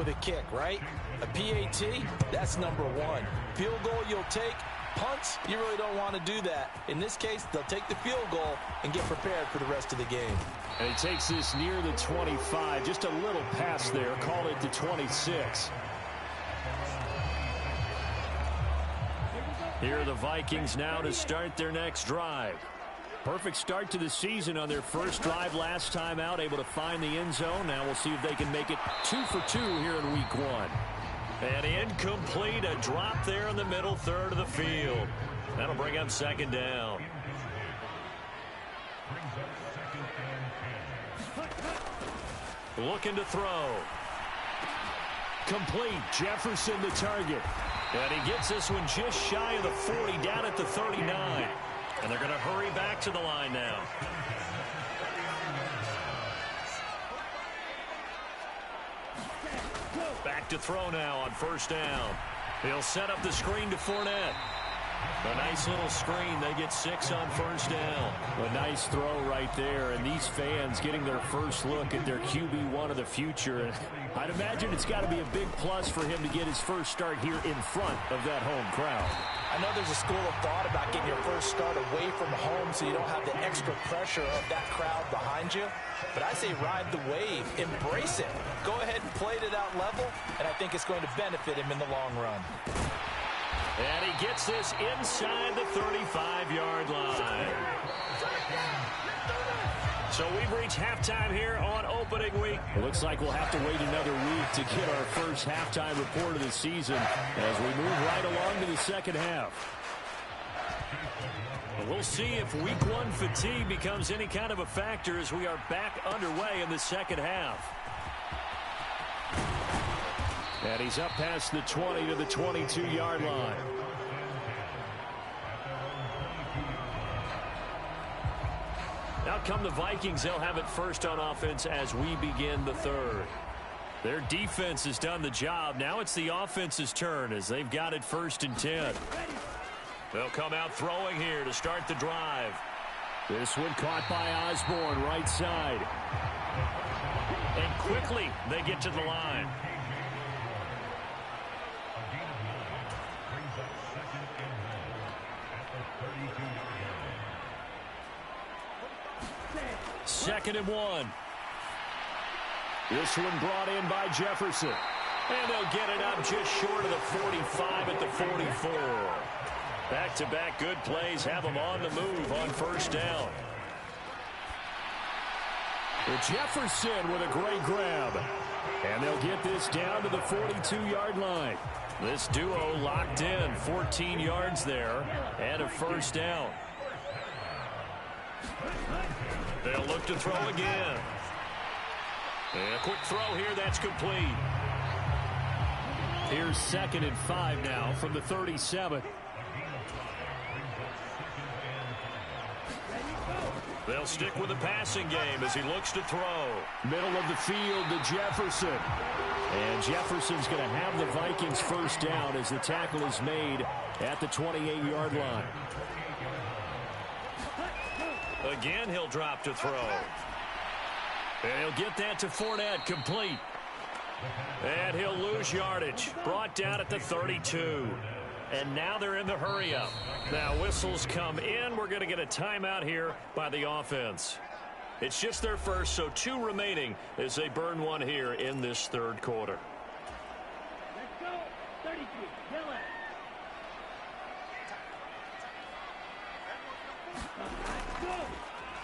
with a kick, right? A PAT, that's number one. Field goal you'll take. Punts, you really don't want to do that. In this case, they'll take the field goal and get prepared for the rest of the game. And he takes this near the 25. Just a little pass there. Call it the 26. Here are the Vikings now to start their next drive. Perfect start to the season on their first drive last time out, able to find the end zone. Now we'll see if they can make it 2 for 2 here in week 1. And incomplete, a drop there in the middle third of the field. That'll bring up second down. Looking to throw. Complete. Jefferson the target. And he gets this one just shy of the 40, down at the 39. And they're going to hurry back to the line now. Back to throw now on first down. He'll set up the screen to Fournette. A nice little screen. They get 6 on first down. A nice throw right there. And these fans getting their first look at their QB1 of the future. I'd imagine it's got to be a big plus for him to get his first start here in front of that home crowd. I know there's a school of thought about getting your first start away from home so you don't have the extra pressure of that crowd behind you. But I say ride the wave. Embrace it. Go ahead and play to that level, and I think it's going to benefit him in the long run. And he gets this inside the 35-yard line. So we've reached halftime here on opening week. It looks like we'll have to wait another week to get our first halftime report of the season as we move right along to the second half. And we'll see if week 1 fatigue becomes any kind of a factor as we are back underway in the second half. And he's up past the 20 to the 22-yard line. Now come the Vikings. They'll have it first on offense as we begin the third. Their defense has done the job. Now it's the offense's turn as they've got it 1st and 10. They'll come out throwing here to start the drive. This one caught by Osborne, right side. And quickly they get to the line. Second and 1. This one brought in by Jefferson. And they'll get it up just short of the 45 at the 44. Back-to-back good plays have them on the move on first down. Jefferson with a great grab. And they'll get this down to the 42-yard line. This duo locked in, 14 yards there and a first down. They'll look to throw again. And a quick throw here, that's complete. Here's 2nd and 5 now from the 37. They'll stick with the passing game as he looks to throw. Middle of the field to Jefferson. And Jefferson's going to have the Vikings first down as the tackle is made at the 28-yard line. Again, he'll drop to throw. And he'll get that to Fournette, complete. And he'll lose yardage. Brought down at the 32. And now they're in the hurry-up. Now whistles come in. We're going to get a timeout here by the offense. It's just their first, so 2 remaining as they burn one here in this third quarter. Let's go. 33. Dylan.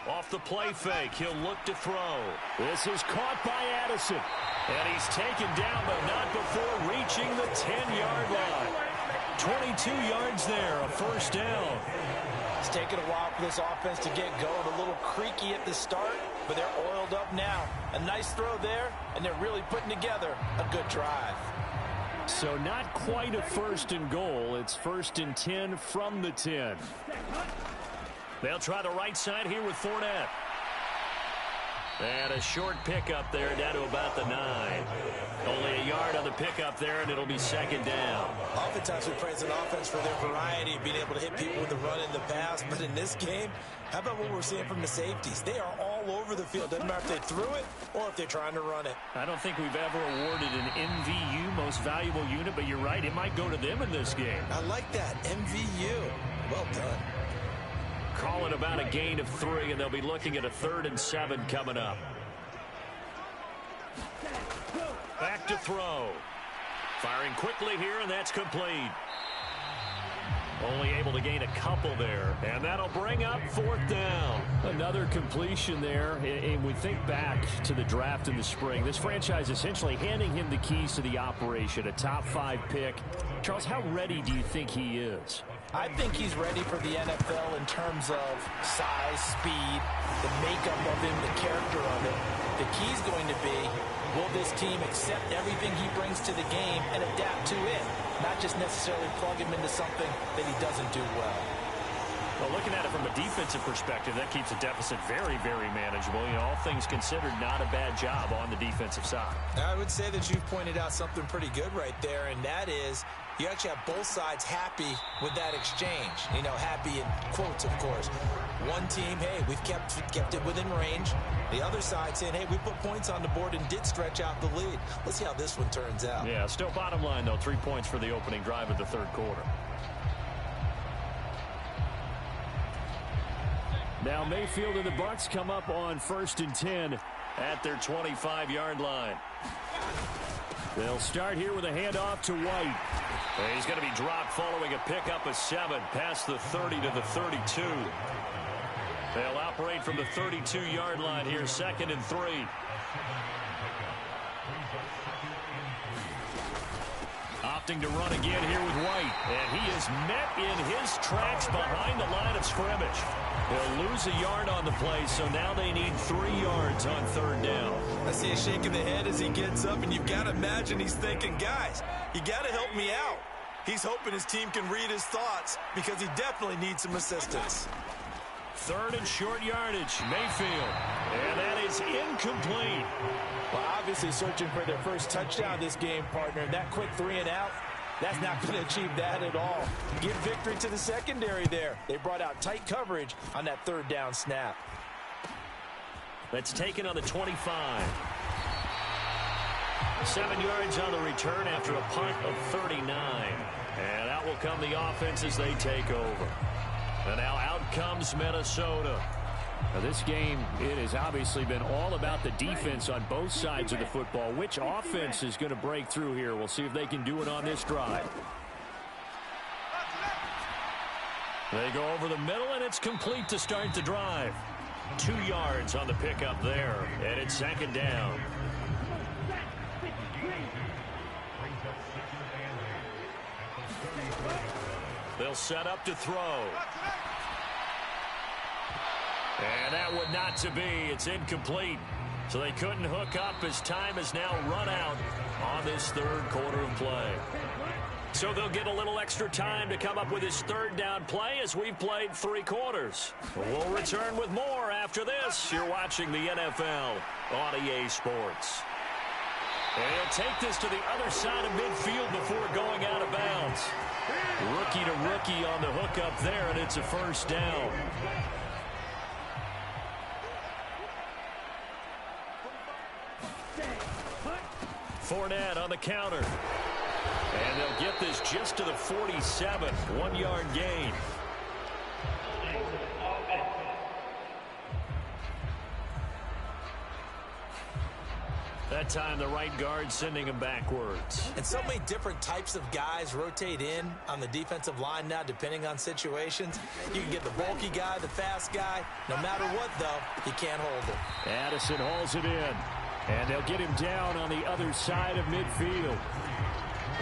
Off the play fake, he'll look to throw. This is caught by Addison. And he's taken down, but not before reaching the 10-yard line. 22 yards there, a first down. It's taken a while for this offense to get going. A little creaky at the start, but they're oiled up now. A nice throw there, and they're really putting together a good drive. So not quite a 1st and goal. It's 1st and 10 from the 10. They'll try the right side here with Fournette. And a short pickup there down to about the 9. Only a yard on the pickup there, and it'll be 2nd down. Oftentimes we praise an offense for their variety, being able to hit people with the run and the pass. But in this game, how about what we're seeing from the safeties? They are all over the field. Doesn't matter if they threw it or if they're trying to run it. I don't think we've ever awarded an most valuable unit, but you're right, it might go to them in this game. I like that. MVU. Well done. Call it about a gain of 3, and they'll be looking at a 3rd and 7 coming up. Back to throw. Firing quickly here, and that's complete. Only able to gain a couple there, and that'll bring up 4th down. Another completion there, and we think back to the draft in the spring. This franchise essentially handing him the keys to the operation, a top 5 pick. Charles, how ready do you think he is? I think he's ready for the NFL in terms of size, speed, the makeup of him, the character of it. The key's going to be, will this team accept everything he brings to the game and adapt to it? Not just necessarily plug him into something that he doesn't do well. Well, looking at it from a defensive perspective, that keeps the deficit very, very manageable. You know, all things considered, not a bad job on the defensive side. I would say that you've pointed out something pretty good right there, and that is you actually have both sides happy with that exchange. You know, happy in quotes, of course. One team, hey, we've kept it within range. The other side saying, hey, we put points on the board and did stretch out the lead. Let's see how this one turns out. Yeah, still bottom line, though, 3 points for the opening drive of the 3rd quarter. Now Mayfield and the Bucs come up on 1st and 10 at their 25-yard line. They'll start here with a handoff to White. And he's going to be dropped following a pickup of 7 past the 30 to the 32. They'll operate from the 32-yard line here, 2nd and 3. Opting to run again here with White. And he is met in his tracks behind the line of scrimmage. He'll lose a yard on the play, so now they need 3 yards on 3rd down. I see a shake of the head as he gets up, and you've got to imagine he's thinking, guys, you got to help me out. He's hoping his team can read his thoughts because he definitely needs some assistance. 3rd and short yardage, Mayfield. And that is incomplete. Well, obviously searching for their first touchdown this game, partner. That quick 3 and out, that's not going to achieve that at all. Give victory to the secondary there. They brought out tight coverage on that 3rd down snap. That's taken on the 25. 7 yards on the return after a punt of 39. And out will come the offense as they take over. And now out comes Minnesota. Now this game, it has obviously been all about the defense on both sides of the football. Which offense is going to break through here? We'll see if they can do it on this drive. They go over the middle, and it's complete to start the drive. 2 yards on the pickup there, and it's 2nd down. They'll set up to throw. And that would not to be. It's incomplete. So they couldn't hook up as time has now run out on this 3rd quarter of play. So they'll get a little extra time to come up with his 3rd down play as we've played 3 quarters. We'll return with more after this. You're watching the NFL on EA Sports. And he'll take this to the other side of midfield before going out of bounds. Rookie to rookie on the hookup there, and it's a 1st down. Fournette on the counter. And they'll get this just to the 47. 1-yard gain. That time the right guard sending him backwards. And so many different types of guys rotate in on the defensive line now depending on situations. You can get the bulky guy, the fast guy. No matter what, though, you can't hold him. Addison hauls it in. And they'll get him down on the other side of midfield.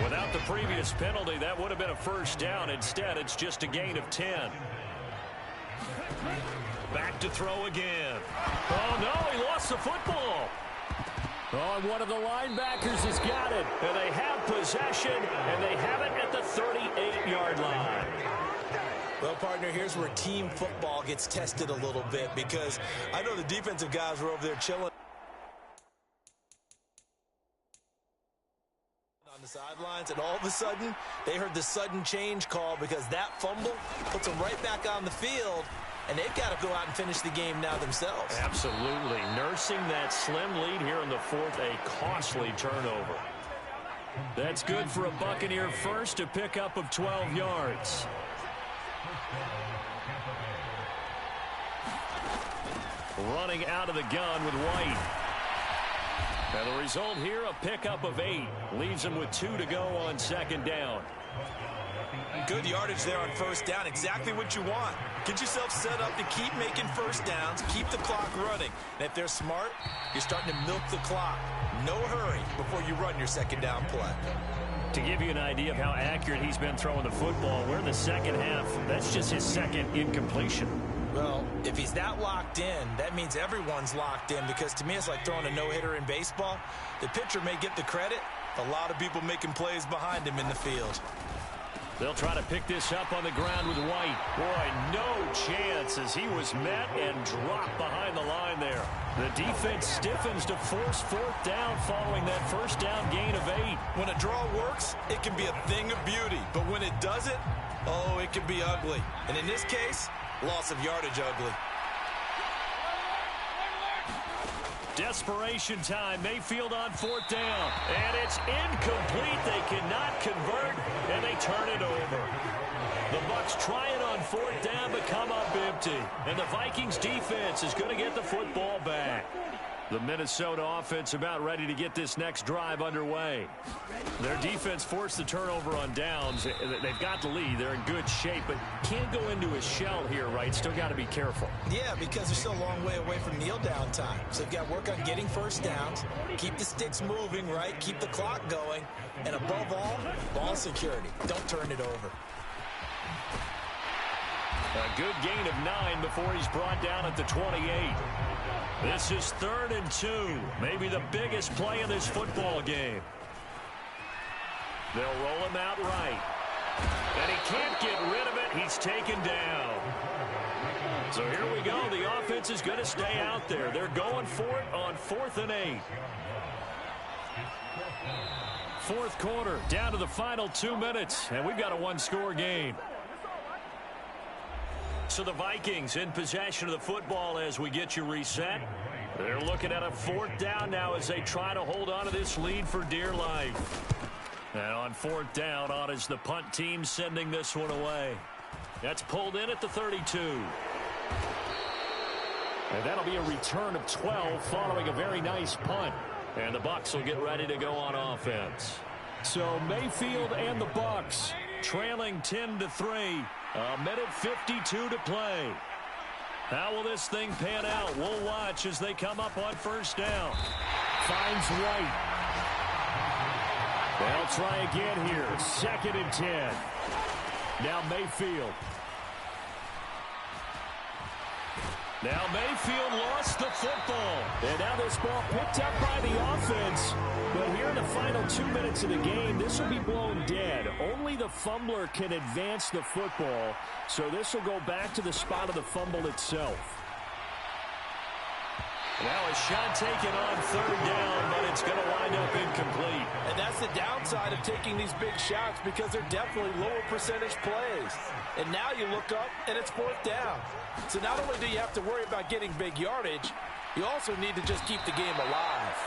Without the previous penalty, that would have been a 1st down. Instead, it's just a gain of 10. Back to throw again. Oh, no, he lost the football. Oh, and one of the linebackers has got it. And they have possession, and they have it at the 38-yard line. Well, partner, here's where team football gets tested a little bit because I know the defensive guys were over there chilling on the sidelines, and all of a sudden, they heard the sudden change call because that fumble puts them right back on the field, and they've got to go out and finish the game now themselves. Absolutely. Nursing that slim lead here in the 4th, a costly turnover. That's good for a Buccaneer first, a pickup of 12 yards. Running out of the gun with White. And the result here, a pickup of 8. Leaves him with 2 to go on second down. Good yardage there on first down. Exactly what you want. Get yourself set up to keep making first downs, keep the clock running. And if they're smart, you're starting to milk the clock. No hurry before you run your second down play. To give you an idea of how accurate he's been throwing the football, we're in the second half. That's just his second incompletion. Well, if he's that locked in, that means everyone's locked in, because to me it's like throwing a no-hitter in baseball. The pitcher may get the credit. A lot of people making plays behind him in the field. They'll try to pick this up on the ground with White. Boy, no chance as he was met and dropped behind the line there. The defense stiffens to force fourth down following that first down gain of 8. When a draw works, it can be a thing of beauty. But when it doesn't, oh, it can be ugly. And in this case, loss of yardage ugly. Desperation time. Mayfield on fourth down. And it's incomplete. They cannot convert, and they turn it over. The Bucs try it on fourth down, but come up empty. And the Vikings defense is going to get the football back. The Minnesota offense about ready to get this next drive underway. Their defense forced the turnover on downs. They've got the lead. They're in good shape, but can't go into a shell here, right? Still got to be careful. Yeah, because they're still a long way away from kneel down time. So they've got to work on getting first downs, keep the sticks moving, right? Keep the clock going. And above all, ball security. Don't turn it over. A good gain of 9 before he's brought down at the 28. This is 3rd and 2. Maybe the biggest play in this football game. They'll roll him out right. And he can't get rid of it. He's taken down. So here we go. The offense is going to stay out there. They're going for it on 4th and 8. Fourth quarter, down to the final 2 minutes. And we've got a one-score game. So the Vikings in possession of the football as we get you reset. They're looking at a fourth down now as they try to hold on to this lead for dear life. And on fourth down, on is the punt team sending this one away. That's pulled in at the 32. And that'll be a return of 12 following a very nice punt. And the Bucs will get ready to go on offense. So Mayfield and the Bucs trailing 10-3. A minute 52 to play. How will this thing pan out? We'll watch as they come up on first down. Finds White. They'll try again here. 2nd and 10. Now Mayfield. Now Mayfield lost the football. And now this ball picked up by the offense. But here in the final 2 minutes of the game, this will be blown dead. Only the fumbler can advance the football. So this will go back to the spot of the fumble itself. Now a shot taken on 3rd down, but it's going to wind up incomplete. And that's the downside of taking these big shots, because they're definitely lower percentage plays. And now you look up, and it's 4th down. So not only do you have to worry about getting big yardage, you also need to just keep the game alive.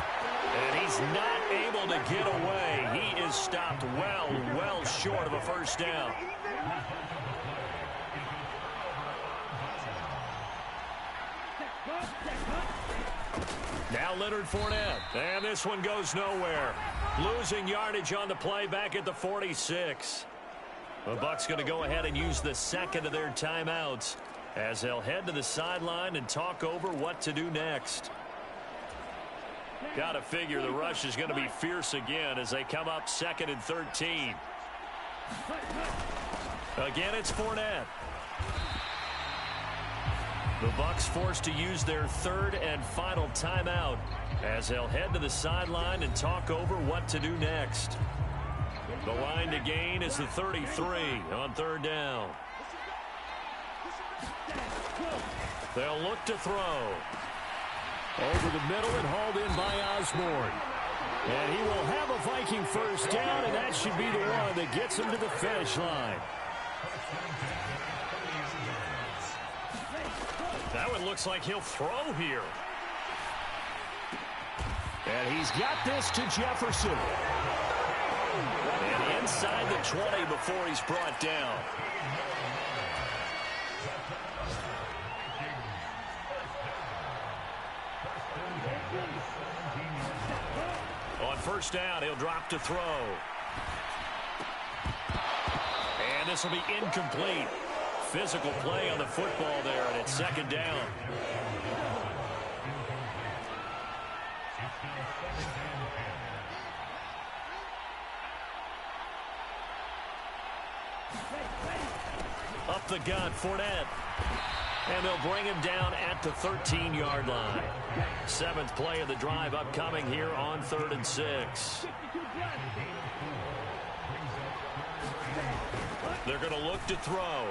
And he's not able to get away. He is stopped well short of a first down. Now Leonard Fournette. And this one goes nowhere. Losing yardage on the play back at the 46. The Bucs going to go ahead and use the second of their timeouts as they'll head to the sideline and talk over what to do next. Got to figure the rush is going to be fierce again as they come up 2nd and 13. Again, it's Fournette. The Bucs forced to use their 3rd and final timeout as they'll head to the sideline and talk over what to do next. The line to gain is the 33 on 3rd down. They'll look to throw. Over the middle and hauled in by Osborne. And he will have a Viking first down, and that should be the one that gets him to the finish line. That one looks like he'll throw here. And he's got this to Jefferson. inside the 20 before he's brought down. On first down, he'll drop to throw. And this will be incomplete. Physical play on the football there, and it's second down. Up the gut, Fournette. And they'll bring him down at the 13-yard line. Seventh play of the drive upcoming here on 3rd and 6. They're going to look to throw.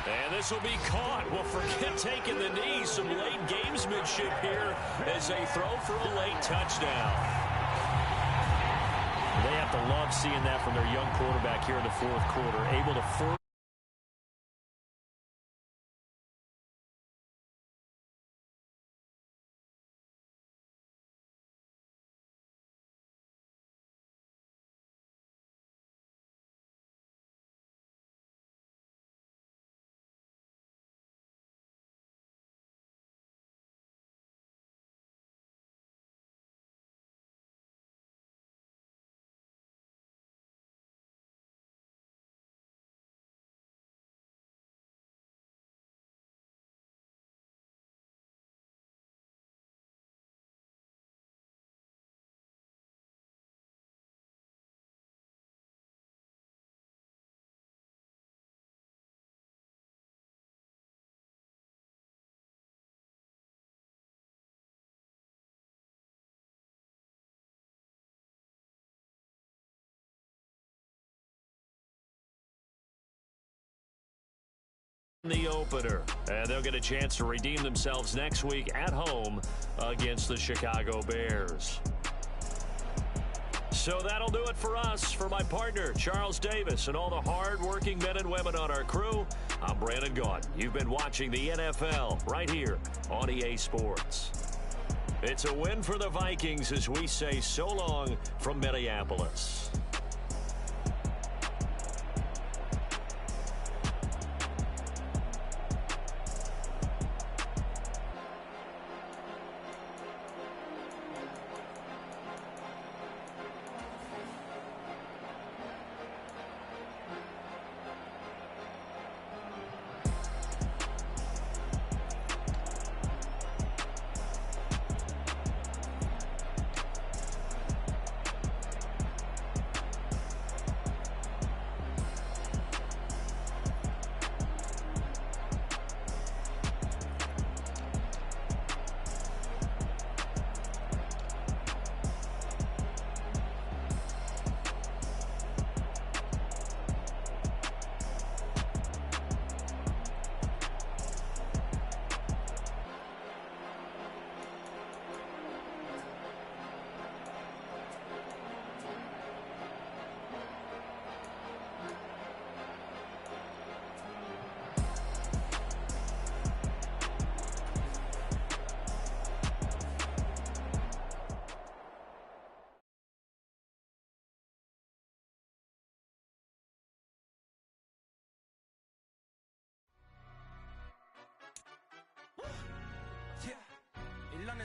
And this will be caught. Well, forget taking the knee. Some late gamesmanship here as they throw for a late touchdown. They have to love seeing that from their young quarterback here in the fourth quarter. Able to force the opener, and they'll get a chance to redeem themselves next week at home against the Chicago Bears. So that'll do it for us. For my partner, Charles Davis, and all the hard-working men and women on our crew, I'm Brandon Gaudin. You've been watching the NFL right here on EA Sports. It's a win for the Vikings as we say so long from Minneapolis.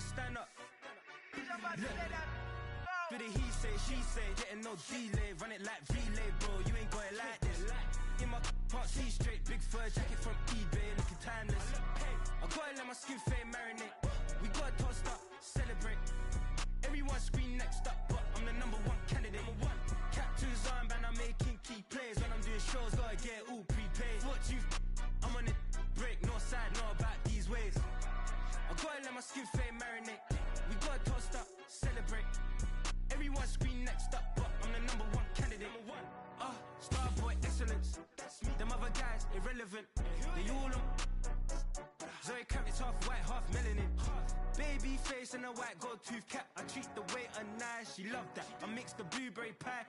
Stand up. Do the he say, she say, getting no delay, run it like relay, bro. You ain't got it like this. In my can't see straight, big fur jacket from eBay, looking timeless. I gotta let my skin fade marinate. We gotta toast up, celebrate. Everyone scream next up, but I'm the #1 candidate. Captain's armband, I'm making key plays. When I'm doing shows, gotta get all prepaid. What you? I'm on it, break, no side, no about these ways. I gotta let my skin fade marinate. We gotta toast up, celebrate. Everyone scream next up, but I'm the #1 candidate. Starboy excellence. Them other guys irrelevant. They all on. Zoe Kravitz half white, half melanin. Baby face and a white gold tooth cap. I treat the waiter nice, she love that. I mix the blueberry pie.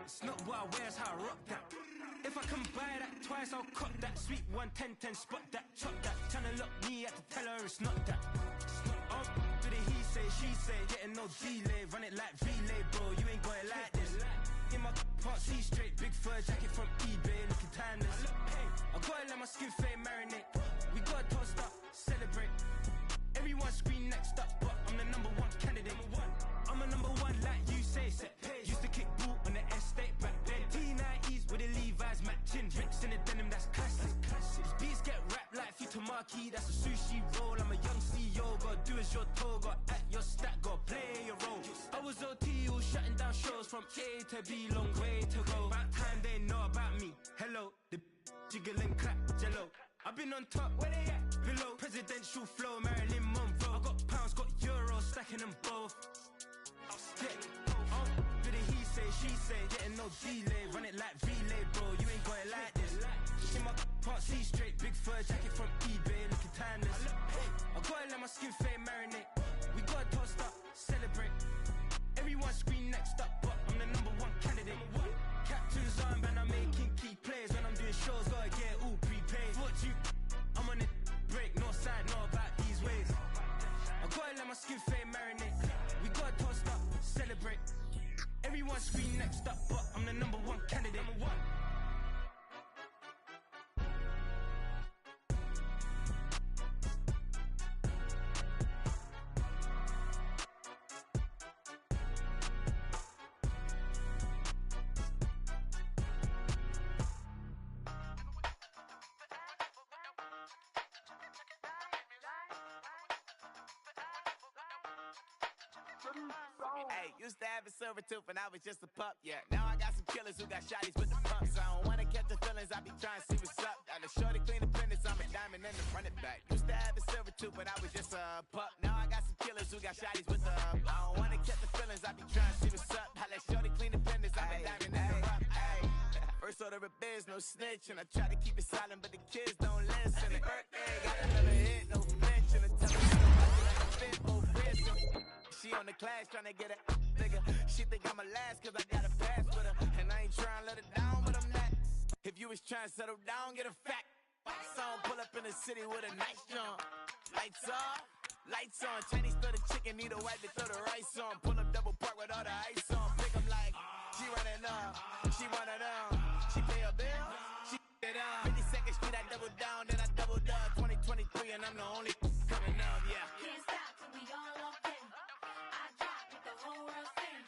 It's not what I wear, it's how I rock that. If I can buy that twice, I'll cut that. Sweet 110, spot that, chop that. Tryna lock me, had to tell her it's not that. Do the he say, she say, getting no delay, run it like relay, bro. You ain't got it like this. In my can't see straight, big fur jacket from eBay, looking timeless. I gotta let my skin fade marinate. We gotta toast up, celebrate. Everyone scream next up, but I'm the #1 candidate. I'm a #1 like you say. Used to kick boot on the estate back then. T90s with the Levi's matching. Drinks in the denim, that's classic. These beats get wrapped like Futamaki, that's a sushi roll. I'm a young CEO, gotta do as you're told. Gotta act your stat, gotta play your role. I was OT, all shutting down shows from A to B, long way to go. About time they know about me. Hello, the jiggle and clap, jello. I've been on top, where they at? Below, presidential flow, Marilyn Monroe. I got pounds, got euros, stacking them both. Yeah, did it he say, she say, getting no delay. Run it like relay, bro, you ain't got it like this. In my can't see straight, big fur jacket from eBay, looking timeless. I gotta let my skin fade marinate. We gotta toast up, celebrate. Everyone scream next up, but I'm the #1 candidate. Captain's armband, I'm making key plays. When I'm doing shows, gotta get it all prepaid. What you, I'm on it, break, no side, know about these ways. I gotta let my skin fade marinate. We gotta toast up, celebrate. Everyone scream next up, but I'm the #1 candidate. Hey, used to have a silver tooth when I was just a pup, yeah. Now I got some killers who got shotties with the pumps. I don't wanna catch the feelings, I be trying to see what's up. Got a shorty clean the pendants, I'm a diamond and the run it back. Used to have a silver tooth when I was just a pup. Now I got some killers who got shotties with the I don't wanna catch the feelings, I be trying to see what's up. I let shorty clean the pendants, I'm a diamond and the rough. First order of biz, no snitch, and I try to keep it silent, but the kids don't listen. And birthday, got another hit, no flinch, and I tell her she like a fit, oh, she on the class tryna get a nigga. She think I'm a last cause I got a pass with her. And I ain't tryna let her down, but I'm not. If you was trying to settle down, get a fact. Song pull up in the city with a nice jump. Lights off, lights on. Chinese throw the chicken, need a wipe to throw the rice on. Pull up double park with all the ice on. Pick 'em like, she running up, she one of them. She pay a bill, she it up. 52nd Street, I double down, then I doubled up. 2023 and I'm the only coming up, yeah. Can't stop till we all up in. I drop with the whole world sing.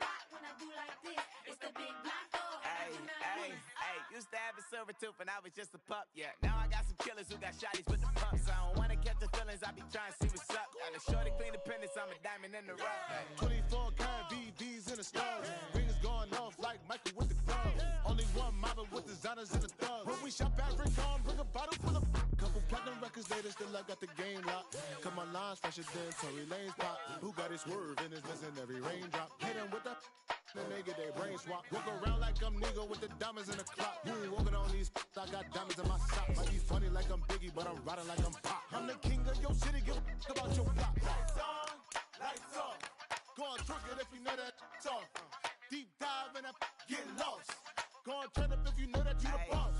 Rock when I do like this, it's the big black dog. Hey, used to have a silver tooth when I was just a pup, yeah. Now I got some killers who got shotties with the pumps. I don't wanna catch the feelings, I be trying to see what's up. Got a shorty clean the pendants, I'm a diamond in the rough. 24 karat VVs in the stars. Rings going off like Michael with the gloves. Only one mobbing with designers in the thugs. When we shop at Rincon, bring a bottle full of couple platinum records later, still I got the game locked. Cut my lines fresher than Tory Lane's pop. Who got his swerve and is missing every raindrop. Hit him with the then they get their brain swap. Walk around like I'm nigga with the diamonds in the clock. You ain't walking on these, I got diamonds in my socks. Might be funny like I'm Biggie, but I'm riding like I'm Pop. I'm the king of your city, give a about your block. Lights on, lights off. Go on, twerk it if you know that it's off. Deep dive and I get lost. Go on, turn up if you know that you the boss.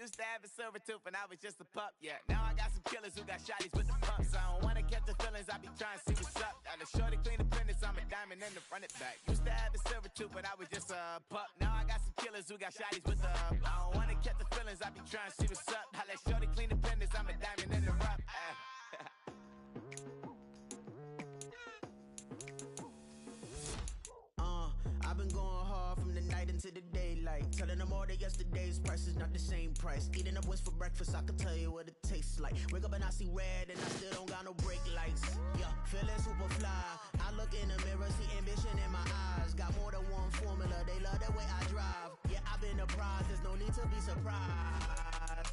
Used to have a silver tooth when I was just a pup, yeah. Now I got some killers who got shotties with the pumps. I don't wanna catch the feelings, I be trying to see what's up. Got a shorty clean the pendants, I'm a diamond and the run it back. Used to have a silver tooth when I was just a pup. Now I got some killers who got shotties with the I don't wanna catch the feelings, I be trying to see what's up. I let shorty clean the pendants, I'm a diamond in the rough. I've been going hard from the night into the daylight. Telling them all that yesterday's price is not the same price. Eating up wings for breakfast, I can tell you what it tastes like. Wake up and I see red and I still don't got no brake lights. Yeah, feeling super fly. I look in the mirror, see ambition in my eyes. Got more than one formula, they love the way I drive. Yeah, I've been a prize, there's no need to be surprised.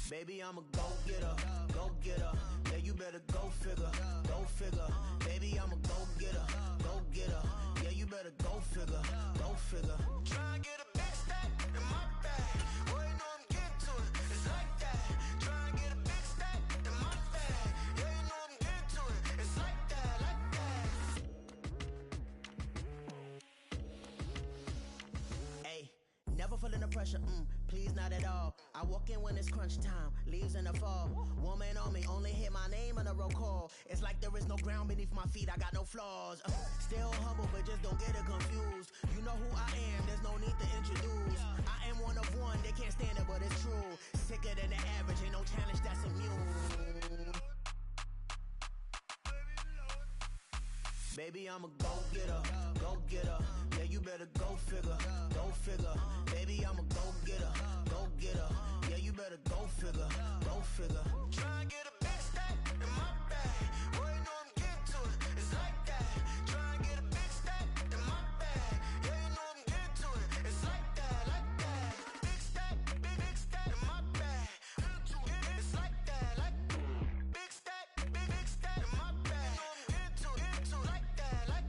Baby, I'm a go-getter, go-getter. Yeah, you better go figure, go figure. Baby, I'm a go-getter, go-getter. Yeah, you better go figure, go figure. Try and get a big stack in my bag. Boy, you know I'm getting to it, it's like that. Try and get a big stack in my bag. Yeah, you know I'm getting to it, it's like that, like that. Hey, never feeling the pressure, please not at all. I I walk in when it's crunch time, leaves in the fall. Woman on me, only hit my name on the roll call. It's like there is no ground beneath my feet, I got no flaws. Still humble, but just don't get it confused. You know who I am, there's no need to introduce. I am one of one, they can't stand it, but it's true. Sicker than the average, ain't no challenge that's immune. Baby, I'm a go-getter, go-getter. Yeah, you better go figure, go figure. Baby, I'm a go-getter, go-getter. Yeah, you better go figure, go figure. Try and get a big stack in my bag. Boy, you know I'm getting to it, it's like that. Try and get a big stack in my bag. Yeah, you know I'm getting to it, it's like that, like that. Big stack in my bag. It's like that, like big stack in my bag. You know I'm getting to it, like that, like.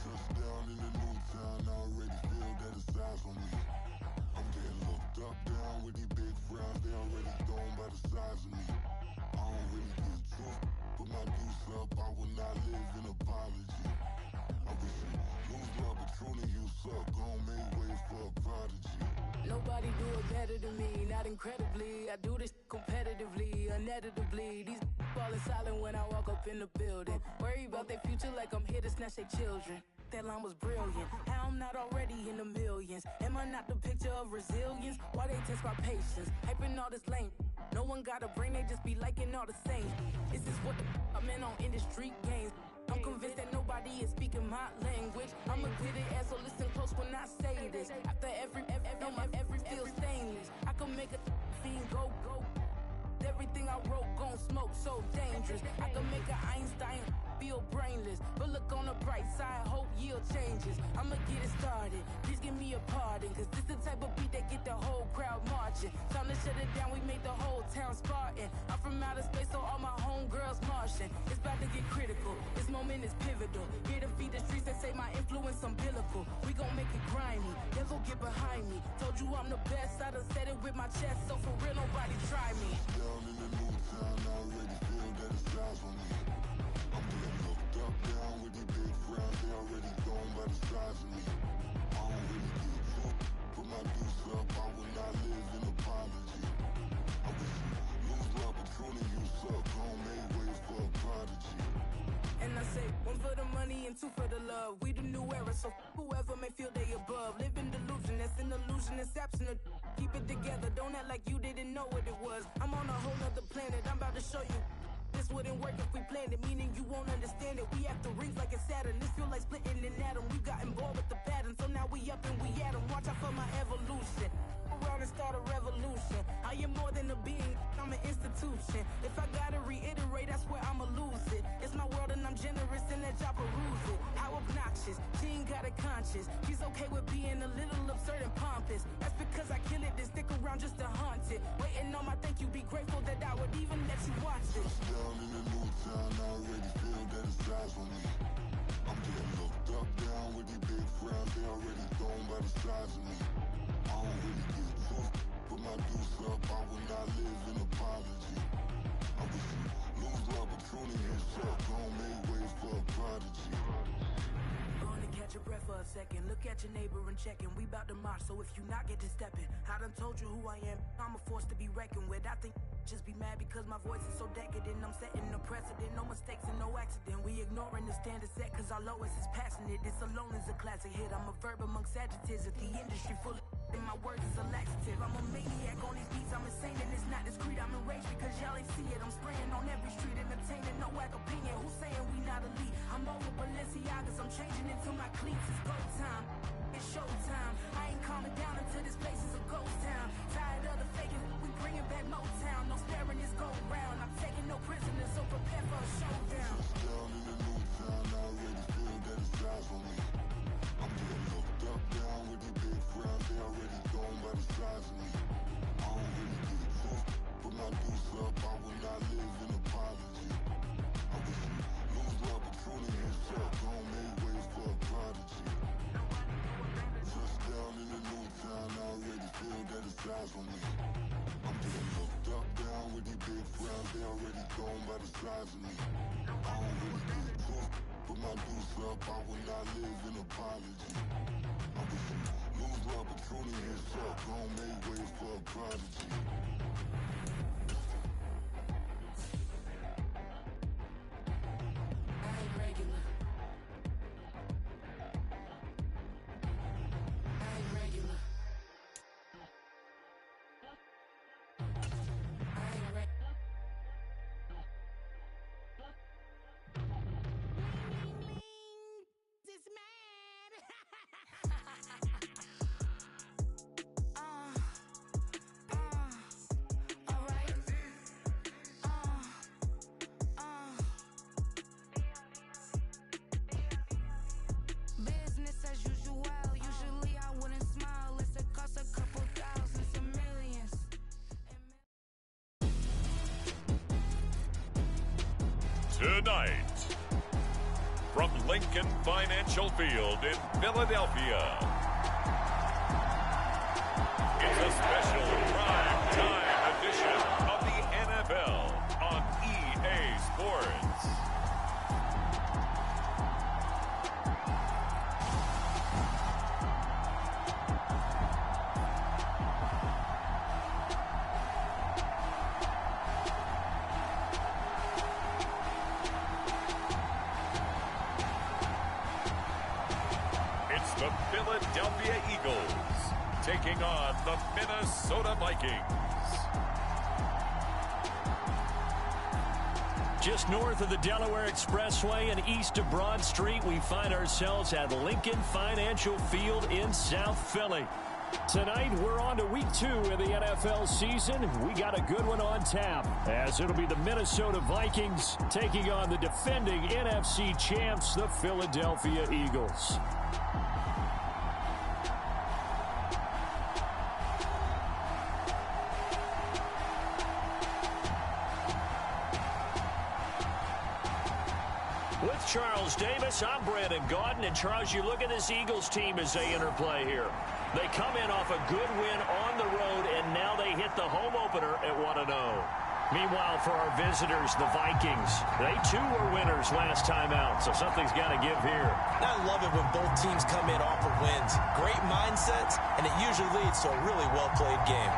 Touchdown in the new town, I already feel that it's eyes on me. I'm getting looked up, down with these big frowns, they already thrown by the size of me. I don't really get too, put my deuce up, I will not live in apology. I wish you lose love, but truly you suck, gon' make way for a prodigy. Nobody do it better than me, not incredibly. I do this competitively, uneditably. These falling silent when I walk up in the building. Worry about their future like I'm here to snatch their children. That line was brilliant. How I'm not already in the millions? Am I not the picture of resilience? Why they test my patience? Hyping all this lame. No one got a brain, they just be liking all the same. This is what I'm in on industry games. I'm convinced that nobody is speaking my language. I'm a good ass, so listen close when I say this. After every feel stainless. I can make a fiend go. Everything I wrote gon' smoke, so dangerous. I can make an Einstein feel brainless. But look on the bright side, hope yield changes. I'ma get it started, please give me a pardon. Cause this the type of beat that get the whole crowd marching. Time to shut it down, we make the whole town Spartan. I'm from outer space, so all my homegirls Martian. It's about to get critical, this moment is pivotal. Here to feed the streets that say my influence umbilical. We gon' make it grimy, devil get behind me. Told you I'm the best, I done said it with my chest. So for real, nobody try me. Down in the new town, I already feel that it's eyes on me. I'm getting looked up, down with these big frowns, they already thrown by the size of me. I don't really get too, put my deuce up, I will not live in apology. I wish you lose love, but truly you suck, gon' make way for a prodigy. And I say, one for the money and two for the love. We the new era, so whoever may feel they above. Live in delusion, that's an illusion, it's absent. Keep it together, don't act like you didn't know what it was. I'm on a whole nother planet, I'm about to show you. This wouldn't work if we planned it, meaning you won't understand it. We have to rings like it's Saturn, this feel like splitting an atom. We got involved with the pattern, so now we up and we at 'em. Watch out for my evolution. Around and start a revolution. I am more than a being, I'm an institution. If I gotta reiterate, that's where I'ma lose it. It's my world and I'm generous and let y'all peruse it. How obnoxious, she ain't got a conscience. She's okay with being a little absurd and pompous. That's because I kill it, then stick around just to haunt it. Waiting on my thank you, be grateful that I would even let you watch it. Down in the new town, I already feel that it's eyes on me. I'm getting looked up, down with these big frowns, they already thrown by the size of me. I don't really get too, put my deuce up, I will not live in apology. I wish you lose love, but truly you suck, gon' make way for a prodigy. Gonna catch your breath for a second. Look at your neighbor and check in. We bout to march, so if you not get to stepping, I done told you who I am. I'm a force to be reckoned with. I think just be mad because my voice is so decadent. I'm setting the precedent, no mistakes and no accident. We ignoring the standard set cause our lowest is passionate. This alone is a classic hit. I'm a verb amongst adjectives. If the industry full of and my words is a laxative. I'm a maniac on these beats, I'm insane and it's not discreet. I'm enraged because y'all ain't see it. I'm spraying on every street, entertaining, no whack opinion. Who's saying we not elite? I'm over Balenciagas, I'm changing into my cleats. It's go time, it's show time. I ain't calming down until this place is a ghost town. Tired of the faking, we bringing back Motown. No sparing this go round. I'm taking no prisoners, so prepare for a showdown. Down in the new town, I already feel that it's eyes on me. I'm getting looked up, down with these big frowns, they already thrown by the size of me. I don't really get too, put my deuce up, gone by the size of me. I don't really get tough, but my dudes up, I will not live in apology. I'm just lose my opportunity and suck, gon' make way for a prodigy. Business as usual. Usually I wouldn't smile unless it costs a couple thousands and millions. Tonight, from Lincoln Financial Field in Philadelphia, it's a special prime time edition of the NFL on EA Sports. It's the Philadelphia Eagles taking on the Minnesota Vikings. Just north of the Delaware Expressway and east of Broad Street, we find ourselves at Lincoln Financial Field in South Philly. Tonight, we're on to week 2 of the NFL season. We got a good one on tap, as it'll be the Minnesota Vikings taking on the defending NFC champs, the Philadelphia Eagles. With Charles Davis, I'm Brandon Gaudin. And Charles, you look at this Eagles team as they interplay here. They come in off a good win on the road, and now they hit the home opener at 1-0. Meanwhile, for our visitors, the Vikings, they too were winners last time out, so something's got to give here. I love it when both teams come in off of wins. Great mindsets, and it usually leads to a really well-played game.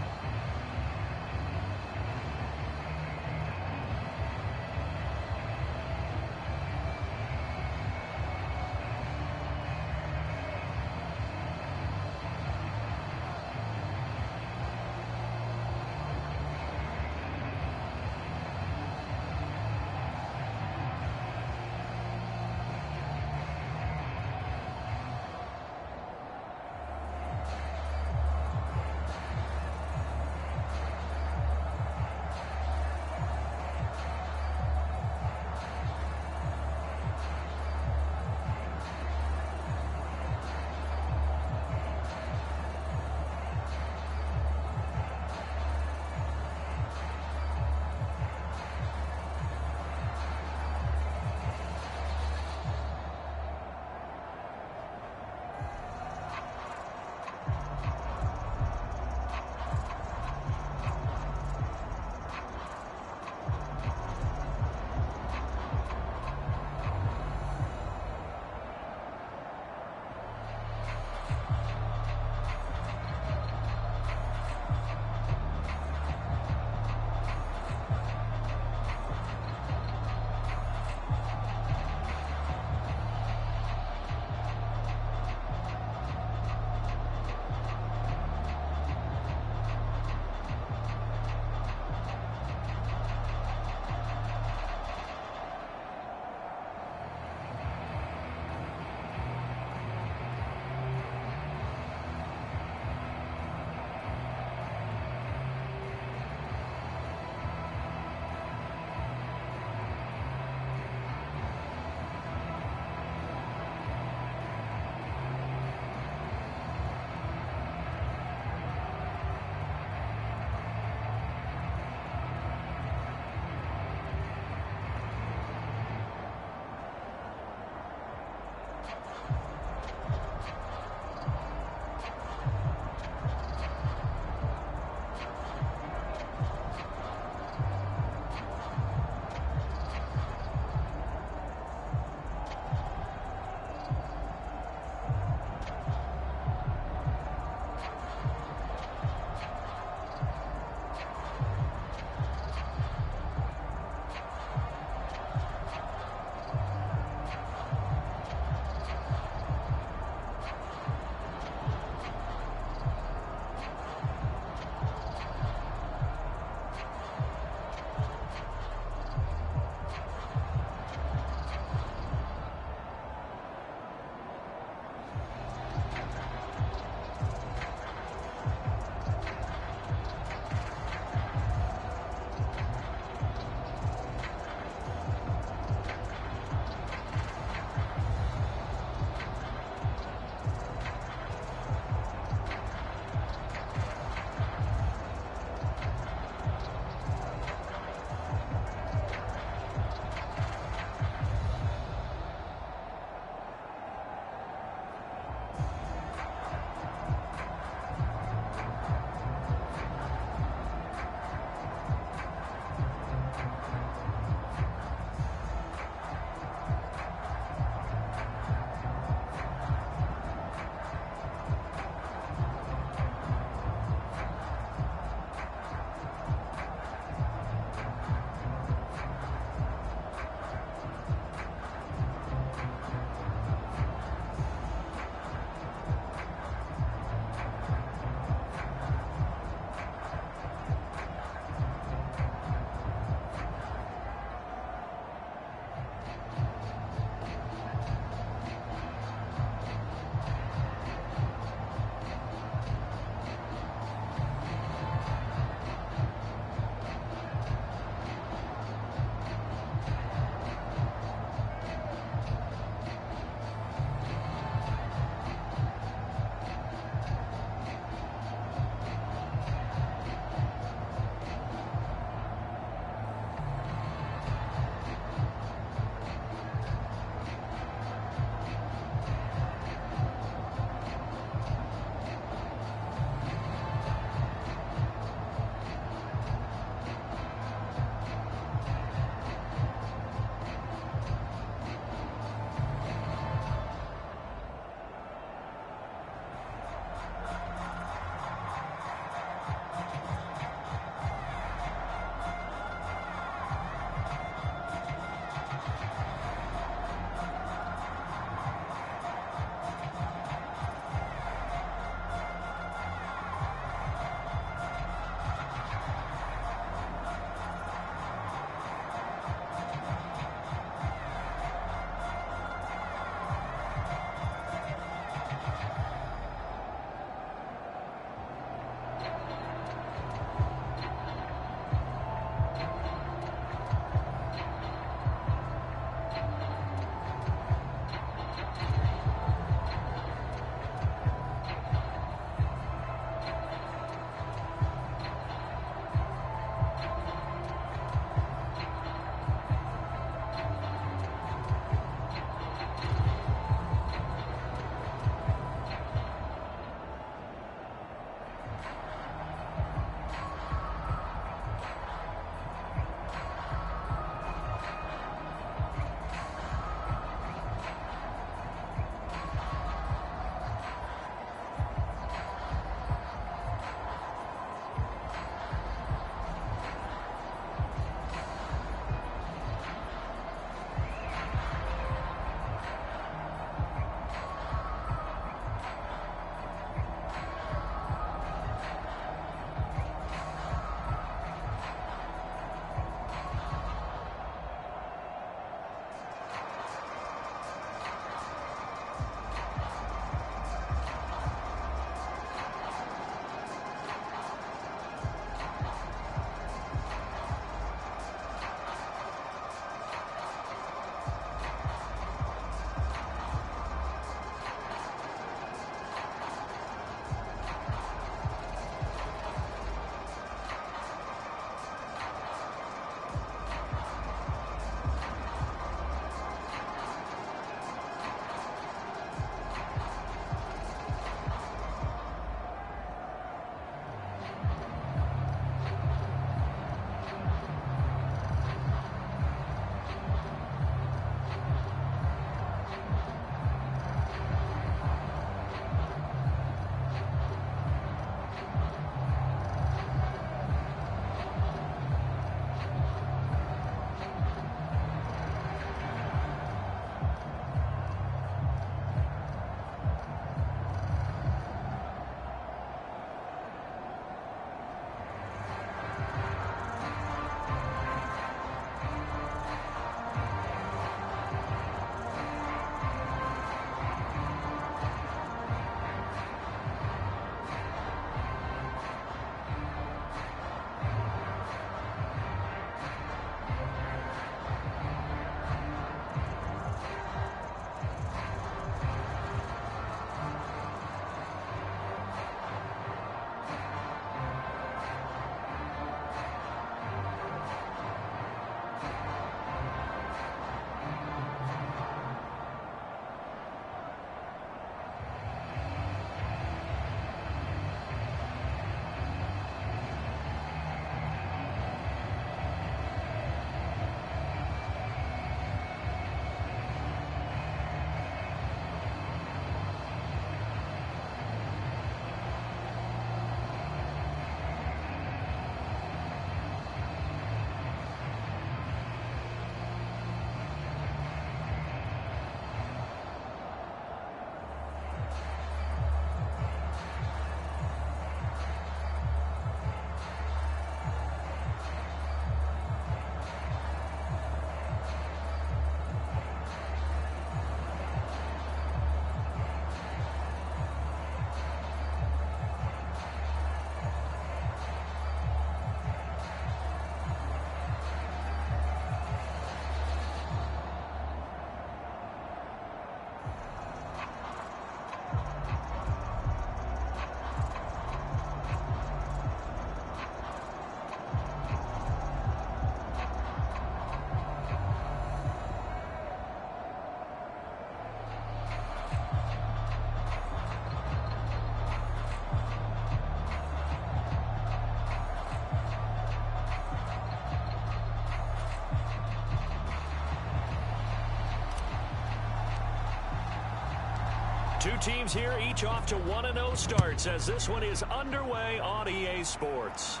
Two teams here, each off to 1-0 starts as this one is underway on EA Sports.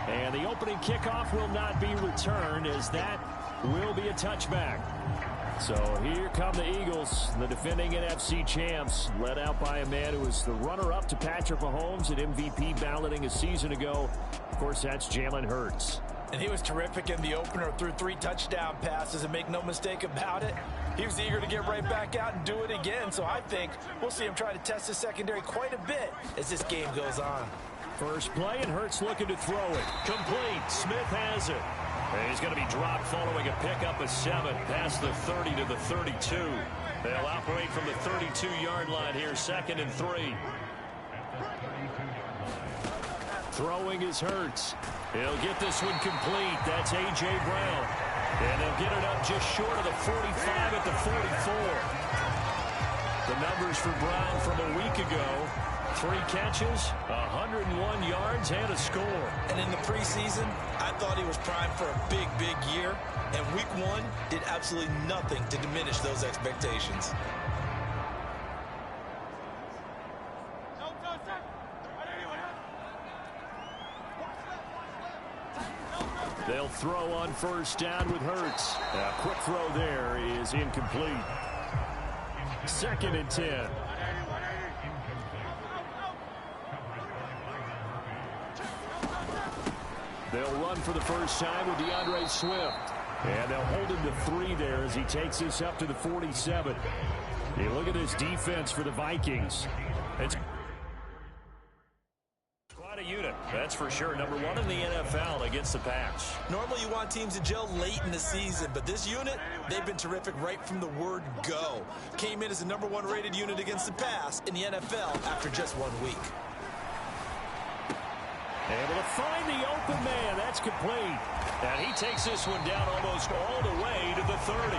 And the opening kickoff will not be returned as that will be a touchback. So here come the Eagles, the defending NFC champs, led out by a man who was the runner-up to Patrick Mahomes at MVP balloting a season ago. Of course, that's Jalen Hurts. And he was terrific in the opener, threw 3 touchdown passes, and make no mistake about it, he was eager to get right back out and do it again. So I think we'll see him try to test his secondary quite a bit as this game goes on. First play, and Hurts looking to throw it. Complete. Smith has it. And he's going to be dropped following a pickup of 7 past the 30 to the 32. They'll operate from the 32-yard line here, 2nd and 3. Throwing is Hurts. He'll get this one complete. That's A.J. Brown. And they'll get it up just short of the 45 at the 44. The numbers for Brown from a week ago. 3 catches, 101 yards, and a score. And in the preseason, I thought he was primed for a big, big year. And week 1 did absolutely nothing to diminish those expectations. They'll throw on first down with Hurts. A quick throw there is incomplete. 2nd and 10. They'll run for the first time with DeAndre Swift. And they'll hold him to 3 there as he takes this up to the 47. You look at this defense for the Vikings. It's quite a unit, that's for sure. Number 1 in the NFL against the pass. Normally you want teams to gel late in the season, but this unit, they've been terrific right from the word go. Came in as the number 1 rated unit against the pass in the NFL after just 1 week. Able to find the open man. That's complete. And he takes this one down almost all the way to the 30.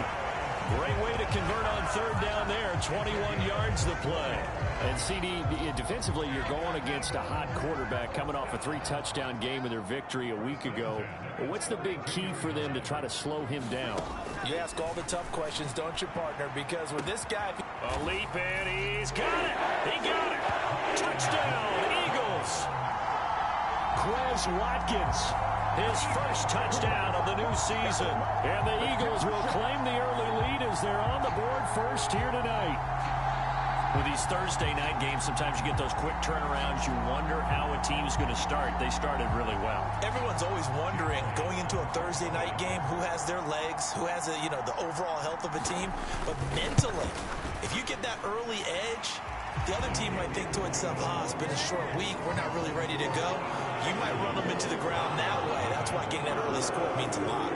Great way to convert on 3rd down there. 21 yards the play. And CD, defensively, you're going against a hot quarterback coming off a 3-touchdown game in their victory a week ago. Well, what's the big key for them to try to slow him down? You ask all the tough questions, don't you, partner? Because with this guy... A leap, and he's got it. He got it. Touchdown, Eagles. Quez Watkins, his first touchdown of the new season. And the Eagles will claim the early lead as they're on the board first here tonight. With these Thursday night games, sometimes you get those quick turnarounds. You wonder how a team's going to start. They started really well. Everyone's always wondering, going into a Thursday night game, who has their legs, who has the overall health of a team. But mentally, if you get that early edge, the other team might think to itself, it's been a short week, we're not really ready to go. You might run them into the ground that way. That's why getting that early score means a lot.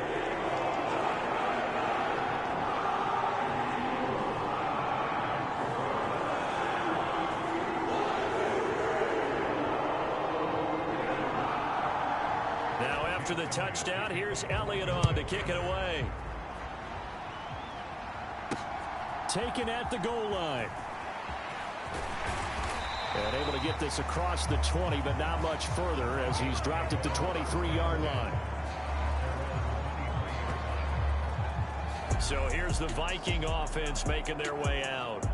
Now after the touchdown, here's Elliott on to kick it away. Taken at the goal line. And able to get this across the 20, but not much further as he's dropped at the 23-yard line. So here's the Viking offense making their way out.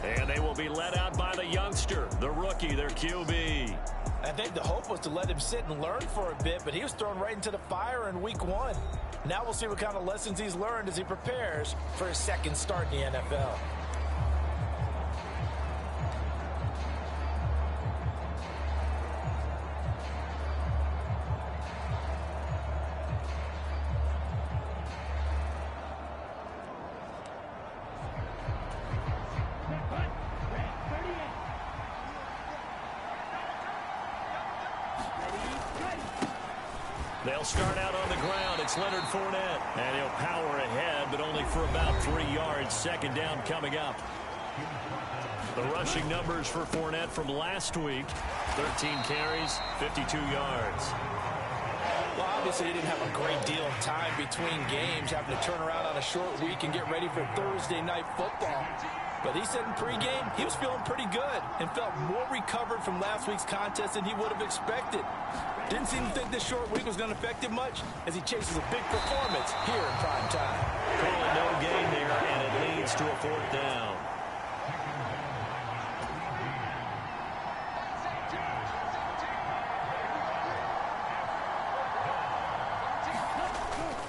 And they will be led out by the youngster, the rookie, their QB. I think the hope was to let him sit and learn for a bit, but he was thrown right into the fire in week 1. Now we'll see what kind of lessons he's learned as he prepares for his 2nd start in the NFL. They'll start out on the ground. It's Leonard Fournette. And he'll power ahead, but only for about 3 yards. 2nd down coming up. The rushing numbers for Fournette from last week. 13 carries, 52 yards. Well, obviously he didn't have a great deal of time between games, having to turn around on a short week and get ready for Thursday night football. But he said in pregame he was feeling pretty good and felt more recovered from last week's contest than he would have expected. Didn't seem to think this short week was going to affect him much as he chases a big performance here in prime time. Call it no gain there, and it leads to a 4th down.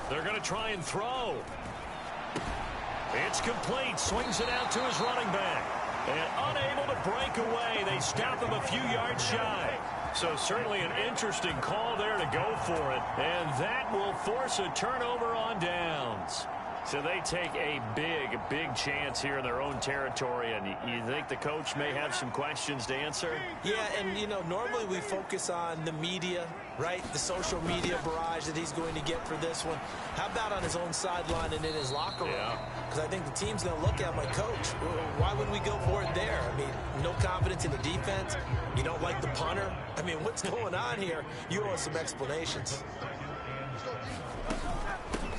They're going to try and throw. It's complete. Swings it out to his running back. And unable to break away. They stop him a few yards shy. So certainly an interesting call there to go for it. And that will force a turnover on downs. So they take a big chance here in their own territory. And you think the coach may have some questions to answer? Yeah, and, you know, normally we focus on the media, right? The social media barrage that he's going to get for this one. How about on his own sideline and in his locker room? Because I think the team's going to look at my coach. Why would we go for it there? I mean, no confidence in the defense. You don't like the punter. I mean, what's going on here? You owe us some explanations.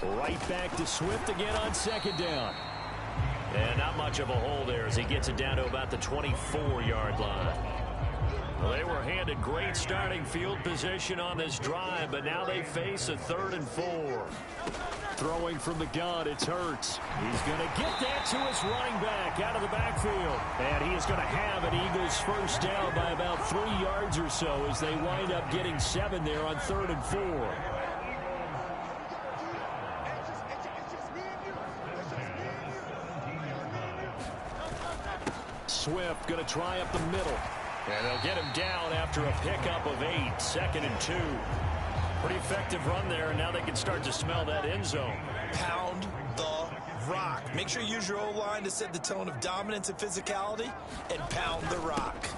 Right back to Swift again on 2nd down. And not much of a hole there as he gets it down to about the 24-yard line. Well, they were handed great starting field position on this drive, but now they face a 3rd and 4. Throwing from the gun, it's Hurts. He's going to get that to his running back out of the backfield. And he is going to have an Eagles first down by about 3 yards or so as they wind up getting 7 there on 3rd and 4. Swift going to try up the middle. And they'll get him down after a pickup of 8, 2nd and 2. Pretty effective run there, and now they can start to smell that end zone. Pound the rock. Make sure you use your O-line to set the tone of dominance and physicality, and pound the rock.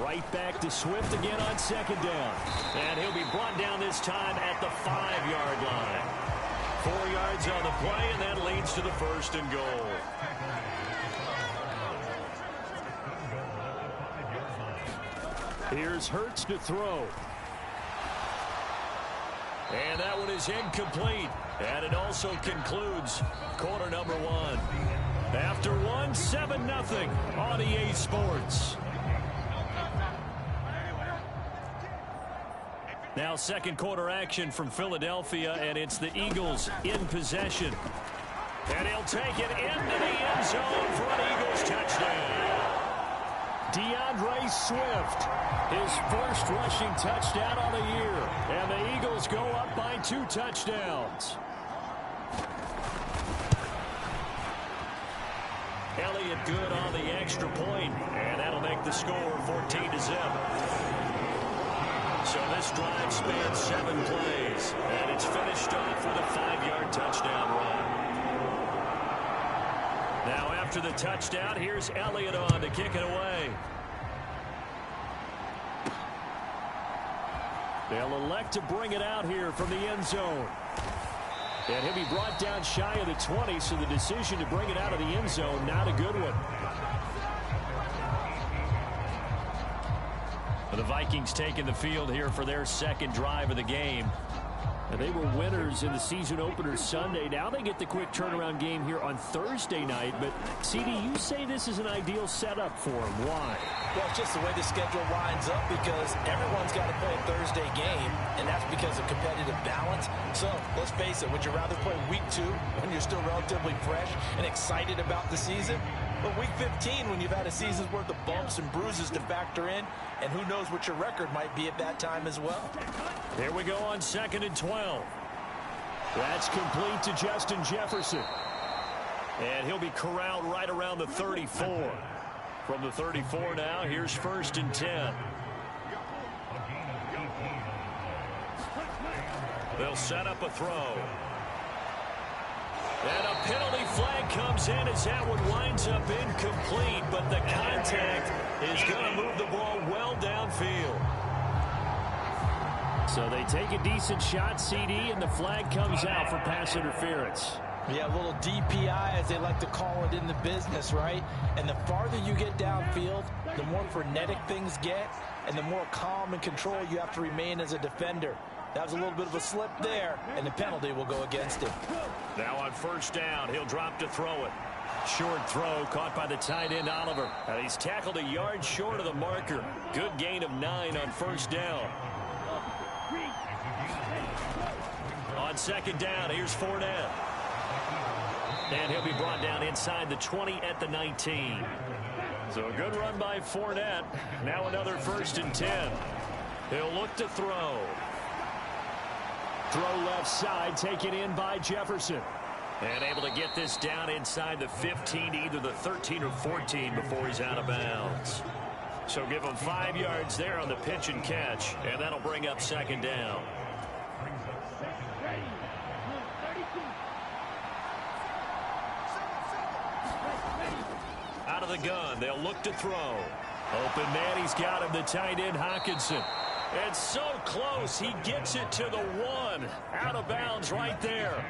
Right back to Swift again on 2nd down. And he'll be brought down this time at the 5-yard line. 4 yards on the play, and that leads to the 1st and goal. Here's Hurts to throw. And that one is incomplete. And it also concludes quarter number 1. After 1, 7-0 on EA Sports. Now 2nd quarter action from Philadelphia, and it's the Eagles in possession. And he'll take it into the end zone for an Eagles touchdown. DeAndre Swift, his first rushing touchdown on the year. And the Eagles go up by 2 touchdowns. Elliott good on the extra point, and that'll make the score 14-0. So this drive spans 7 plays, and it's finished off with a 5-yard touchdown run. Now after the touchdown, here's Elliott on to kick it away. They'll elect to bring it out here from the end zone. And he'll be brought down shy of the 20, so the decision to bring it out of the end zone, not a good one. The Vikings taking the field here for their 2nd drive of the game. And they were winners in the season opener Sunday. Now they get the quick turnaround game here on Thursday night. But, CD, you say this is an ideal setup for them. Why? Well, it's just the way the schedule lines up because everyone's got to play a Thursday game, and that's because of competitive balance. So, let's face it, would you rather play week 2 when you're still relatively fresh and excited about the season? But week 15 when you've had a season's worth of bumps and bruises to factor in, and who knows what your record might be at that time as well. Here we go on 2nd and 12. That's complete to Justin Jefferson. And he'll be corralled right around the 34. From the 34 now, here's 1st and 10. They'll set up a throw. And a penalty flag comes in as that one winds up incomplete, but the contact is going to move the ball well downfield. So they take a decent shot, CD, and the flag comes out for pass interference. Yeah, a little DPI, as they like to call it in the business, right? And the farther you get downfield, the more frenetic things get, and the more calm and control you have to remain as a defender. That was a little bit of a slip there, and the penalty will go against him. Now on 1st down, he'll drop to throw it. Short throw caught by the tight end, Oliver. And he's tackled a yard short of the marker. Good gain of 9 on 1st down. On 2nd down, here's Fournette. And he'll be brought down inside the 20 at the 19. So a good run by Fournette. Now another 1st and 10. He'll look to throw. Throw left side, taken in by Jefferson. And able to get this down inside the 15, either the 13 or 14 before he's out of bounds. So give him 5 yards there on the pitch and catch, and that'll bring up 2nd down. Out of the gun, they'll look to throw. Open man, he's got him, the tight end Hockenson. And so close, he gets it to the 1. Out of bounds right there.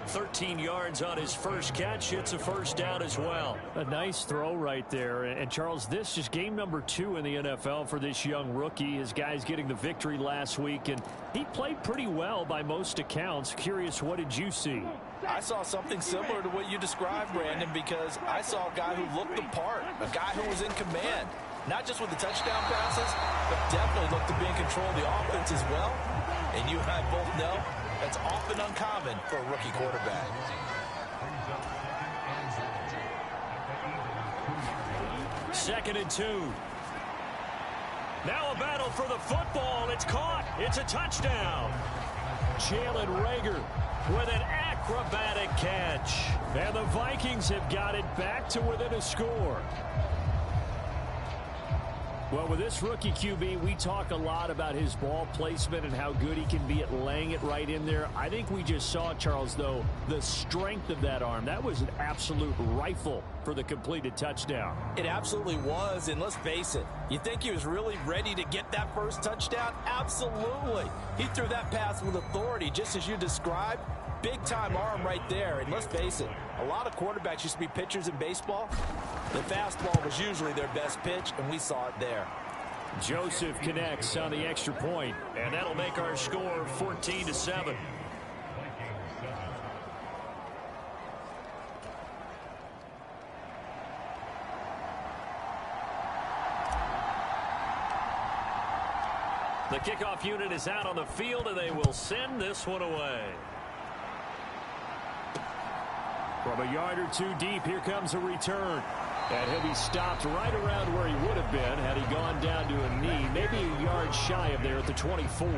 13 yards on his first catch. It's a 1st down as well. A nice throw right there. And Charles, this is game number 2 in the NFL for this young rookie. His guys getting the victory last week, and he played pretty well by most accounts. Curious, what did you see? I saw something similar to what you described, Brandon, because I saw a guy who looked the part, a guy who was in command, not just with the touchdown passes, but definitely looked to be in control of the offense as well. And you and I both know that's often uncommon for a rookie quarterback. Second and 2. Now a battle for the football. It's caught. It's a touchdown. Jalen Reagor with an acrobatic catch. And the Vikings have got it back to within a score. Well, with this rookie QB, we talk a lot about his ball placement and how good he can be at laying it right in there. I think we just saw, Charles, though, the strength of that arm. That was an absolute rifle for the completed touchdown. It absolutely was, and let's face it, you think he was really ready to get that first touchdown? Absolutely. He threw that pass with authority, just as you described. Big-time arm right there, and let's face it, a lot of quarterbacks used to be pitchers in baseball. The fastball was usually their best pitch, and we saw it there. Joseph connects on the extra point, and that'll make our score 14-7. The kickoff unit is out on the field, and they will send this one away. From a yard or 2 deep, here comes a return. And he'll be stopped right around where he would have been had he gone down to a knee, maybe a yard shy of there at the 24.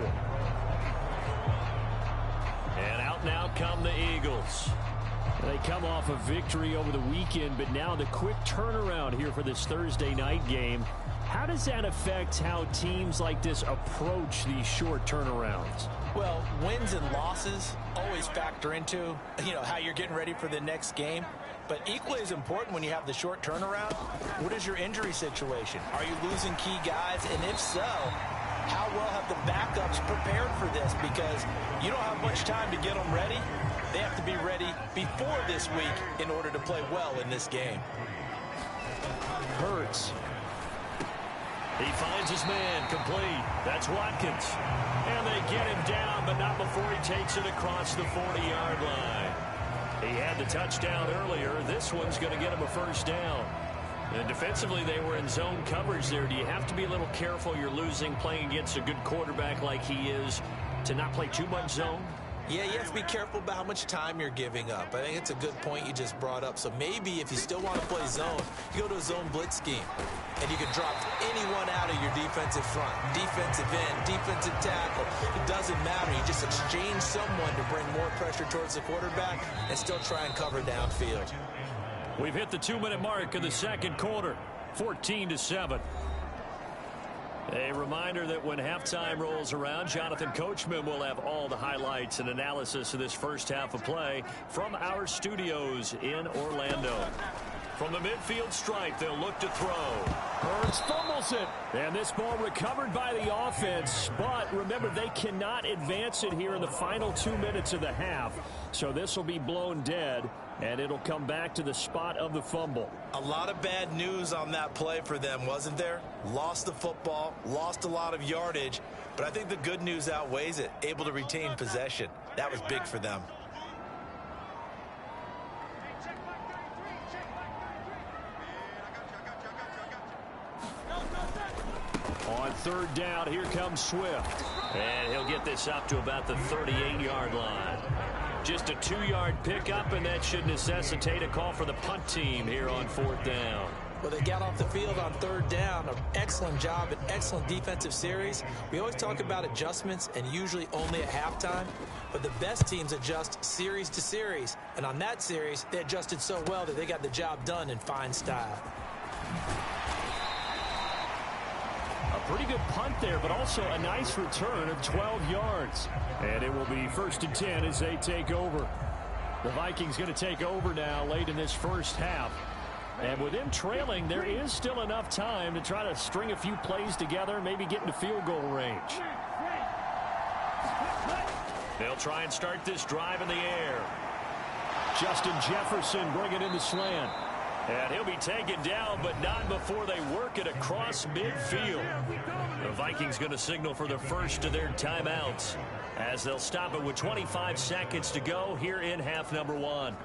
And out now come the Eagles. They come off a victory over the weekend, but now the quick turnaround here for this Thursday night game. How does that affect how teams like this approach these short turnarounds? Well, wins and losses always factor into, how you're getting ready for the next game. But equally as important when you have the short turnaround, what is your injury situation? Are you losing key guys? And if so, how well have the backups prepared for this? Because you don't have much time to get them ready. They have to be ready before this week in order to play well in this game. Hurts. He finds his man, complete. That's Watkins. And they get him down, but not before he takes it across the 40-yard line. He had the touchdown earlier. This one's going to get him a 1st down. And defensively, they were in zone coverage there. Do you have to be a little careful? You're losing, playing against a good quarterback like he is, to not play too much zone? Yeah, you have to be careful about how much time you're giving up. I think it's a good point you just brought up. So maybe if you still want to play zone, you go to a zone blitz scheme. And you can drop anyone out of your defensive front. Defensive end, defensive tackle. It doesn't matter. You just exchange someone to bring more pressure towards the quarterback and still try and cover downfield. We've hit the 2-minute mark in the second quarter. 14-7. A reminder that when halftime rolls around, Jonathan Coachman will have all the highlights and analysis of this first half of play from our studios in Orlando. From the midfield stripe, they'll look to throw. Hurts fumbles it. And this ball recovered by the offense. But remember, they cannot advance it here in the final 2 minutes of the half. So this will be blown dead, and it'll come back to the spot of the fumble. A lot of bad news on that play for them, wasn't there? Lost the football, lost a lot of yardage. But I think the good news outweighs it. Able to retain possession. That was big for them. On 3rd down, here comes Swift. And he'll get this up to about the 38-yard line. Just a 2-yard pickup, and that should necessitate a call for the punt team here on 4th down. Well, they got off the field on 3rd down. An excellent job, an excellent defensive series. We always talk about adjustments, and usually only at halftime. But the best teams adjust series to series. And on that series, they adjusted so well that they got the job done in fine style. A pretty good punt there, but also a nice return of 12 yards. And it will be 1st and 10 as they take over. The Vikings going to take over now late in this first half. And with them trailing, there is still enough time to try to string a few plays together, maybe get into field goal range. They'll try and start this drive in the air. Justin Jefferson bringing in the slant. And he'll be taken down, but not before they work it across midfield. The Vikings going to signal for the first of their timeouts as they'll stop it with 25 seconds to go here in half number 1.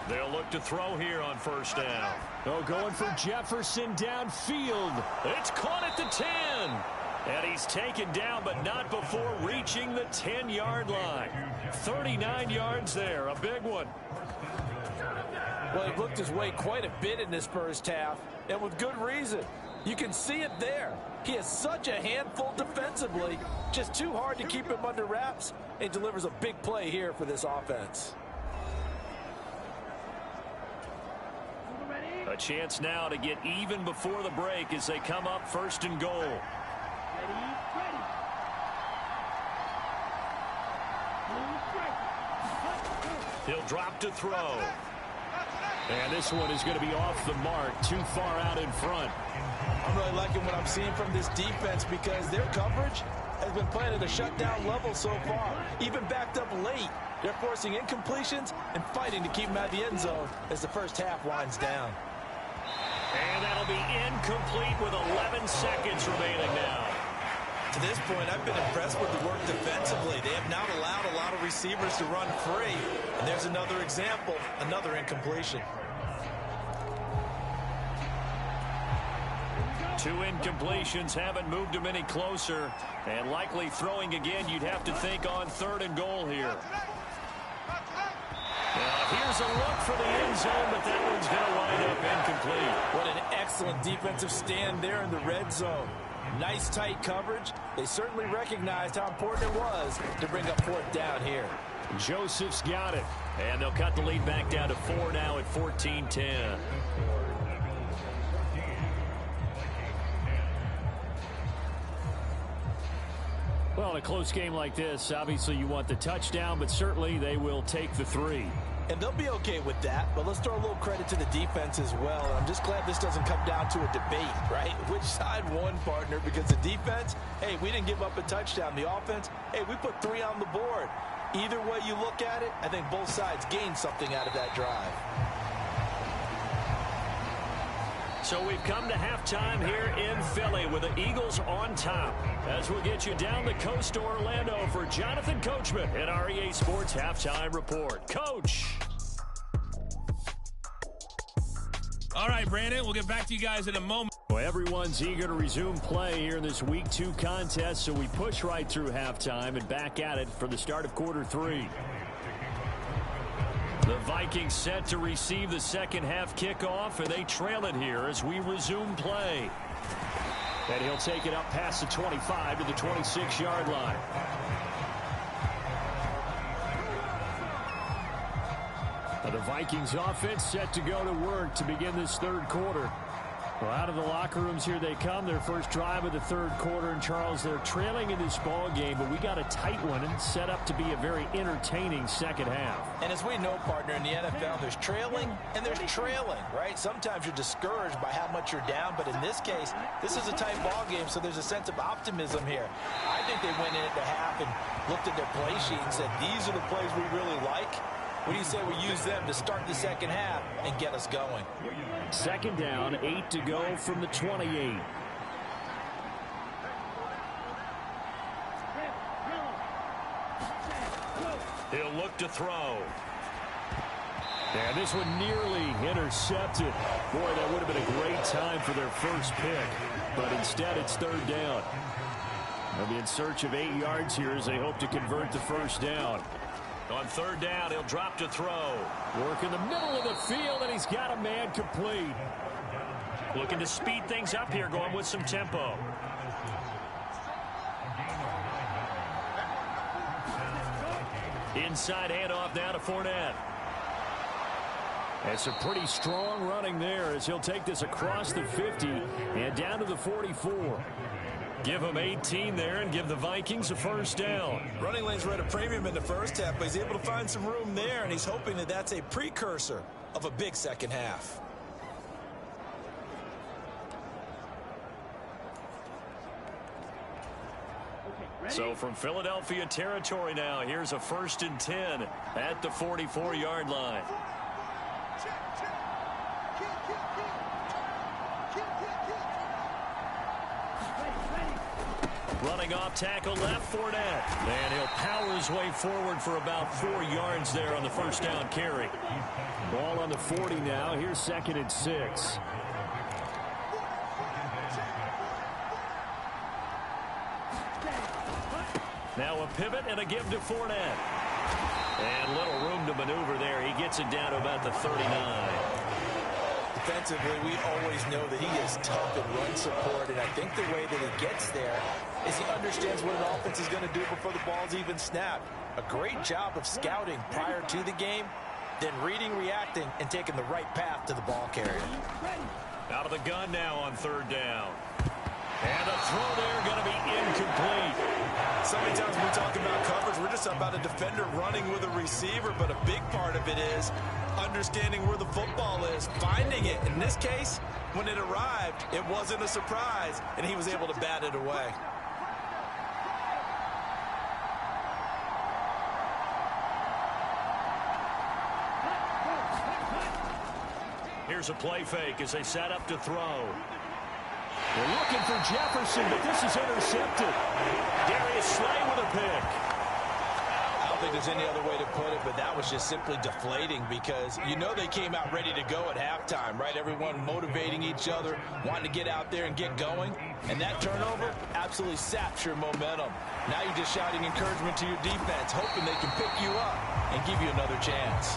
They'll look to throw here on 1st down. Oh, going for Jefferson downfield. It's caught at the 10. And he's taken down, but not before reaching the 10-yard line. 39 yards there, a big one. Well, he looked his way quite a bit in this first half, and with good reason. You can see it there. He is such a handful defensively. Just too hard to keep him under wraps, and delivers a big play here for this offense. A chance now to get even before the break as they come up 1st and goal. He'll drop to throw. And this one is going to be off the mark, too far out in front. I'm really liking what I'm seeing from this defense because their coverage has been playing at a shutdown level so far. Even backed up late, they're forcing incompletions and fighting to keep them out of the end zone as the first half winds down. And that'll be incomplete with 11 seconds remaining now. To this point, I've been impressed with the work defensively. They have not allowed a lot of receivers to run free. And there's another example, another incompletion. 2 incompletions haven't moved him any closer. And likely throwing again, you'd have to think on 3rd and goal here. Here's a look for the end zone, but that one's going to wind up incomplete. What an excellent defensive stand there in the red zone. Nice tight coverage. They certainly recognized how important it was to bring up 4th down here. Joseph's got it. And they'll cut the lead back down to 4 now at 14-10. Well, in a close game like this, obviously you want the touchdown, but certainly they will take the 3. And they'll be okay with that, but let's throw a little credit to the defense as well. I'm just glad this doesn't come down to a debate, right? Which side won, partner? Because the defense, hey, we didn't give up a touchdown. The offense, hey, we put 3 on the board. Either way you look at it, I think both sides gained something out of that drive. So we've come to halftime here in Philly with the Eagles on top. As we'll get you down the coast to Orlando for Jonathan Coachman at our EA Sports Halftime Report. Coach. All right, Brandon, we'll get back to you guys in a moment. Well, everyone's eager to resume play here in this Week 2 contest, so we push right through halftime and back at it for the start of quarter 3. The Vikings set to receive the second half kickoff, and they trail it here as we resume play. And he'll take it up past the 25 to the 26-yard line. Now the Vikings offense set to go to work to begin this 3rd quarter. Well, out of the locker rooms here they come, their first drive of the 3rd quarter. And, Charles, they're trailing in this ball game, but we got a tight one and set up to be a very entertaining second half. And as we know, partner, in the NFL, there's trailing and there's trailing, right? Sometimes you're discouraged by how much you're down, but in this case, this is a tight ball game, so there's a sense of optimism here. I think they went in at the half and looked at their play sheet and said, these are the plays we really like. What do you say we use them to start the second half and get us going? 2nd down, 8 to go from the 28. He'll look to throw. And this one nearly intercepted. Boy, that would have been a great time for their first pick. But instead, it's third down. They'll be in search of 8 yards here as they hope to convert the first down. On third down, he'll drop to throw. Work in the middle of the field, and he's got a man complete. Looking to speed things up here, going with some tempo. Inside handoff now to Fournette. That's a pretty strong running there as he'll take this across the 50 and down to the 44. Give him 18 there and give the Vikings a first down. Running lanes were at a premium in the first half, but he's able to find some room there, and he's hoping that that's a precursor of a big second half. So from Philadelphia territory now, here's a 1st and 10 at the 44-yard line. Running off tackle left, Fournette. And he'll power his way forward for about 4 yards there on the first down carry. Ball on the 40 now. Here's 2nd and 6. Now a pivot and a give to Fournette. And little room to maneuver there. He gets it down to about the 39. Defensively, we always know that he is tough in run support, and I think the way that he gets there is he understands what an offense is going to do before the ball's even snapped. A great job of scouting prior to the game, then reading, reacting, and taking the right path to the ball carrier. Out of the gun now on third down. And a throw there going to be incomplete. So many times when we talk about coverage, we're just about a defender running with a receiver, but a big part of it is understanding where the football is, finding it. In this case, when it arrived, it wasn't a surprise, and he was able to bat it away. Here's a play fake as they set up to throw. They're looking for Jefferson, but this is intercepted. Darius Slay with a pick. I don't think there's any other way to put it, but that was just simply deflating because you know they came out ready to go at halftime, right? Everyone motivating each other, wanting to get out there and get going. And that turnover absolutely saps your momentum. Now you're just shouting encouragement to your defense, hoping they can pick you up and give you another chance.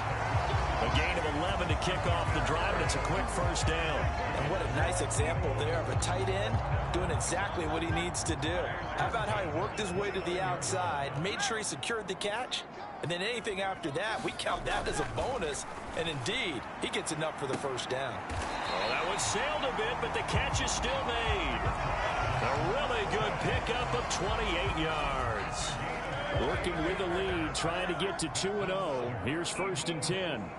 A gain of 11 to kick off the drive, and it's a quick first down. And what a nice example there of a tight end doing exactly what he needs to do. How about how he worked his way to the outside, made sure he secured the catch, and then anything after that, we count that as a bonus. And indeed, he gets enough for the first down. Well, that one sailed a bit, but the catch is still made. A really good pickup of 28 yards. Working with the lead, trying to get to 2-0. Here's 1st and 10.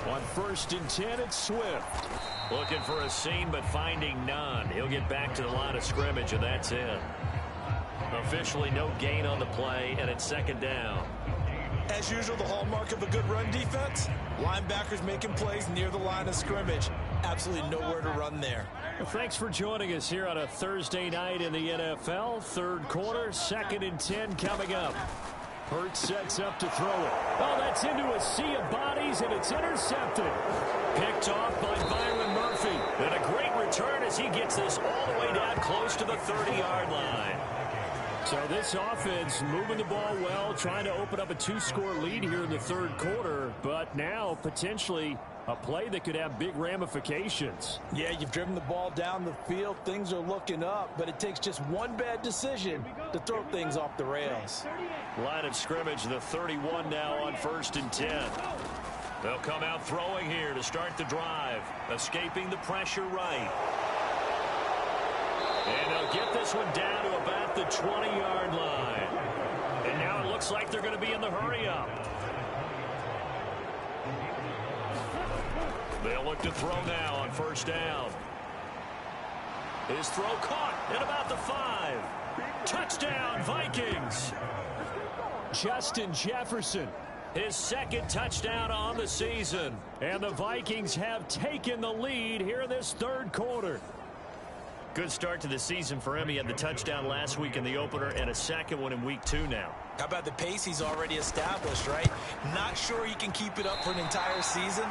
On 1st and 10, it's Swift. Looking for a seam, but finding none. He'll get back to the line of scrimmage, and that's it. Officially no gain on the play, and it's 2nd down. As usual, the hallmark of a good run defense, linebackers making plays near the line of scrimmage. Absolutely nowhere to run there. Well, thanks for joining us here on a Thursday night in the NFL. Third quarter, 2nd and 10 coming up. Hurts sets up to throw it. Oh, that's into a sea of bodies, and it's intercepted. Picked off by Byron Murphy. And a great return as he gets this all the way down close to the 30-yard line. So this offense moving the ball well, trying to open up a 2-score lead here in the third quarter, but now potentially a play that could have big ramifications. Yeah, you've driven the ball down the field. Things are looking up, but it takes just one bad decision to throw things off the rails. Line of scrimmage, the 31 now on 1st and 10. They'll come out throwing here to start the drive, escaping the pressure right. And they'll get this one down to about the 20-yard line. And now it looks like they're going to be in the hurry-up. They'll look to throw now on 1st down. His throw caught at about the 5. Touchdown, Vikings. Justin Jefferson. His 2nd touchdown on the season. And the Vikings have taken the lead here in this third quarter. Good start to the season for him. He had the touchdown last week in the opener and a 2nd one in week 2 now. How about the pace he's already established, right? Not sure he can keep it up for an entire season,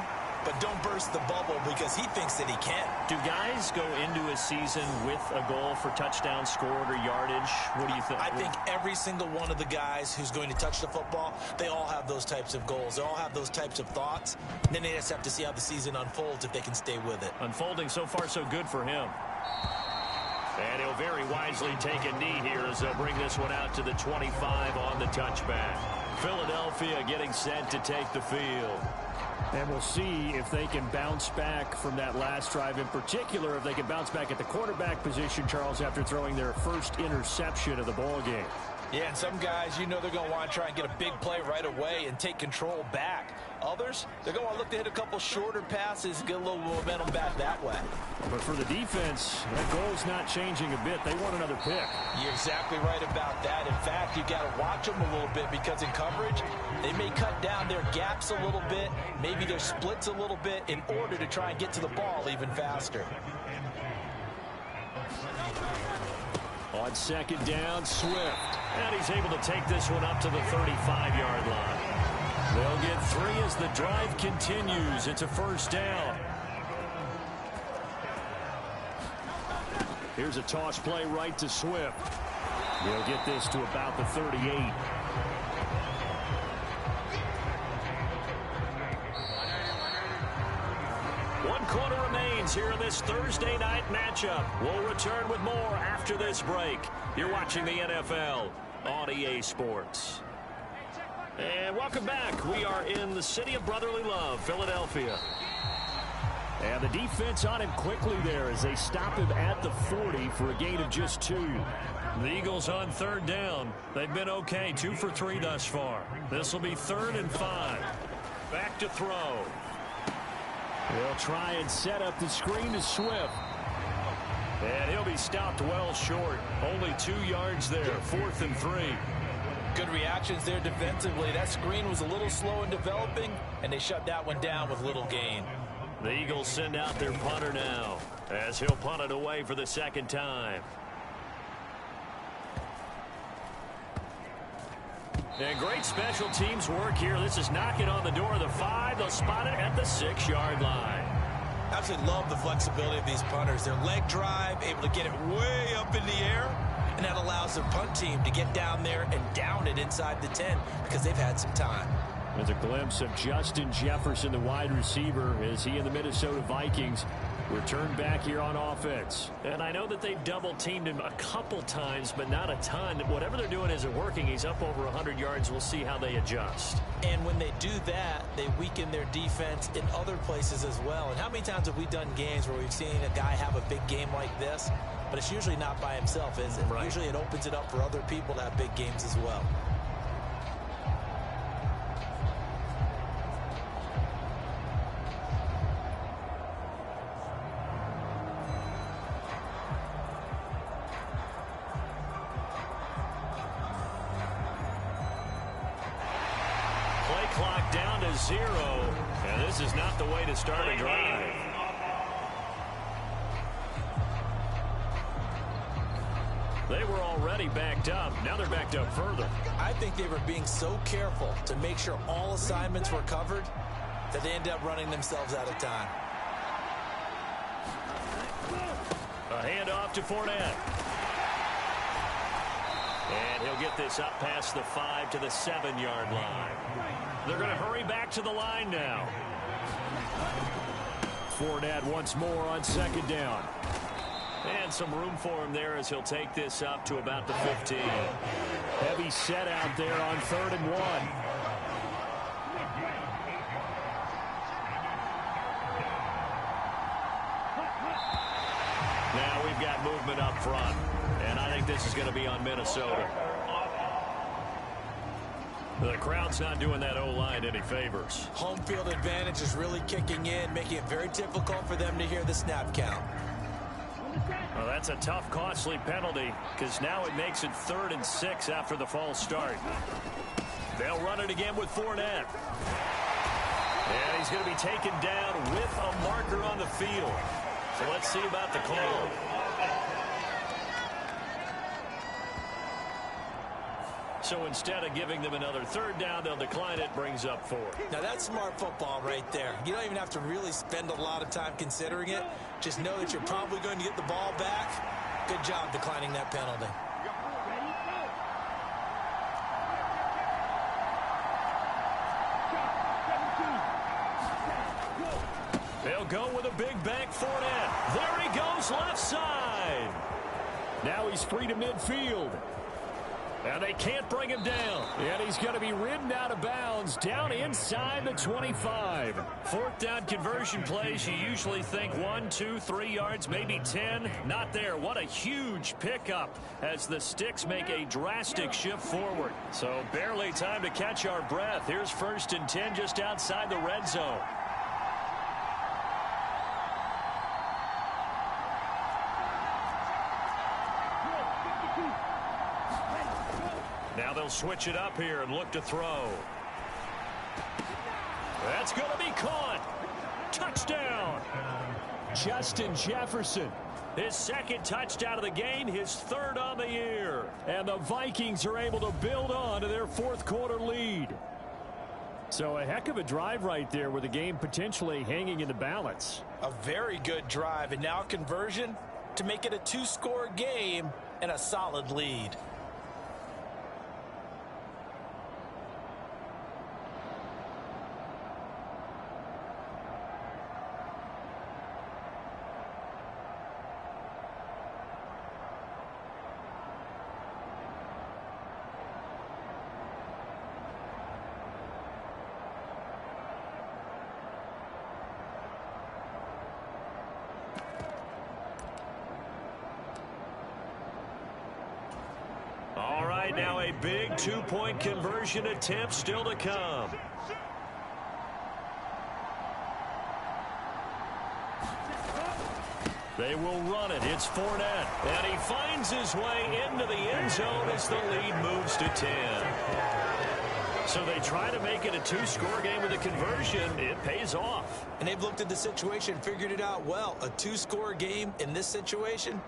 but don't burst the bubble because he thinks that he can. Do guys go into a season with a goal for touchdown scored or yardage? What do you think? I think every single one of the guys who's going to touch the football, they all have those types of goals. They all have those types of thoughts. And then they just have to see how the season unfolds if they can stay with it. Unfolding so far so good for him. And he'll very wisely take a knee here as they'll bring this one out to the 25 on the touchback. Philadelphia getting set to take the field. And we'll see if they can bounce back from that last drive, in particular if they can bounce back at the quarterback position, Charles, after throwing their first interception of the ball game. Yeah, and some guys, you know, they're going to want to try and get a big play right away and take control back. Others, they're going to look to hit a couple shorter passes and get a little momentum back that way. But for the defense, that goal's not changing a bit. They want another pick. You're exactly right about that. In fact, you got to watch them a little bit because in coverage, they may cut down their gaps a little bit, maybe their splits a little bit in order to try and get to the ball even faster. On second down, Swift. And he's able to take this one up to the 35-yard line. They'll get 3 as the drive continues. It's a first down. Here's a toss play right to Swift. They'll get this to about the 38. One quarter remains here in this Thursday night matchup. We'll return with more after this break. You're watching the NFL on EA Sports. And welcome back. We are in the city of brotherly love, Philadelphia. And the defense on him quickly there as they stop him at the 40 for a gain of just 2. The Eagles on third down. They've been okay, 2 for 3 thus far. This will be 3rd and 5. Back to throw. They'll try and set up the screen to Swift. And he'll be stopped well short. Only 2 yards there, 4th and 3. Good reactions there defensively. That screen was a little slow in developing, and they shut that one down with little gain. The Eagles send out their punter now as he'll punt it away for the second time. And great special teams work here. This is knocking on the door of the 5. They'll spot it at the 6-yard line. Absolutely love the flexibility of these punters. Their leg drive, able to get it way up in the air, and that allows their punt team to get down there and down it inside the 10 because they've had some time. There's a glimpse of Justin Jefferson, the wide receiver, as he and the Minnesota Vikings return back here on offense. And I know that they've double-teamed him a couple times, but not a ton. Whatever they're doing isn't working. He's up over 100 yards. We'll see how they adjust. And when they do that, they weaken their defense in other places as well. And how many times have we done games where we've seen a guy have a big game like this? But it's usually not by himself, is it? Right. Usually it opens it up for other people to have big games as well. Clock down to 0, and this is not the way to start a drive. They were already backed up. Now they're backed up further. I think they were being so careful to make sure all assignments were covered that they ended up running themselves out of time. A handoff to Fournette. And he'll get this up past the 5 to the 7-yard line. They're going to hurry back to the line now. Fournette once more on second down. And some room for him there as he'll take this up to about the 15. Heavy set out there on 3rd and 1. Now we've got movement up front. And I think this is going to be on Minnesota. The crowd's not doing that O-line any favors. Home field advantage is really kicking in, making it very difficult for them to hear the snap count. Well, that's a tough, costly penalty because now it makes it 3rd and 6 after the false start. They'll run it again with Fournette. And he's going to be taken down with a marker on the field. So let's see about the call. So instead of giving them another third down, they'll decline it, brings up 4. Now, that's smart football right there. You don't even have to really spend a lot of time considering it. Just know that you're probably going to get the ball back. Good job declining that penalty. They'll go with a big bank Fournette. There he goes, left side. Now he's free to midfield. And they can't bring him down. And he's going to be ridden out of bounds down inside the 25. Fourth down conversion plays, you usually think 1, 2, 3 yards, maybe 10. Not there. What a huge pickup as the Sticks make a drastic shift forward. So barely time to catch our breath. Here's 1st and 10 just outside the red zone. Now they'll switch it up here and look to throw. That's going to be caught. Touchdown. Justin Jefferson. His 2nd touchdown of the game, his 3rd on the year. And the Vikings are able to build on to their 4th quarter lead. So a heck of a drive right there with the game potentially hanging in the balance. A very good drive, and now conversion to make it a 2-score game and a solid lead. All right, now a big 2-point conversion attempt still to come. They will run it. It's Fournette. And he finds his way into the end zone as the lead moves to 10. So they try to make it a 2-score game with a conversion. It pays off. And they've looked at the situation, figured it out well. A 2-score game in this situation,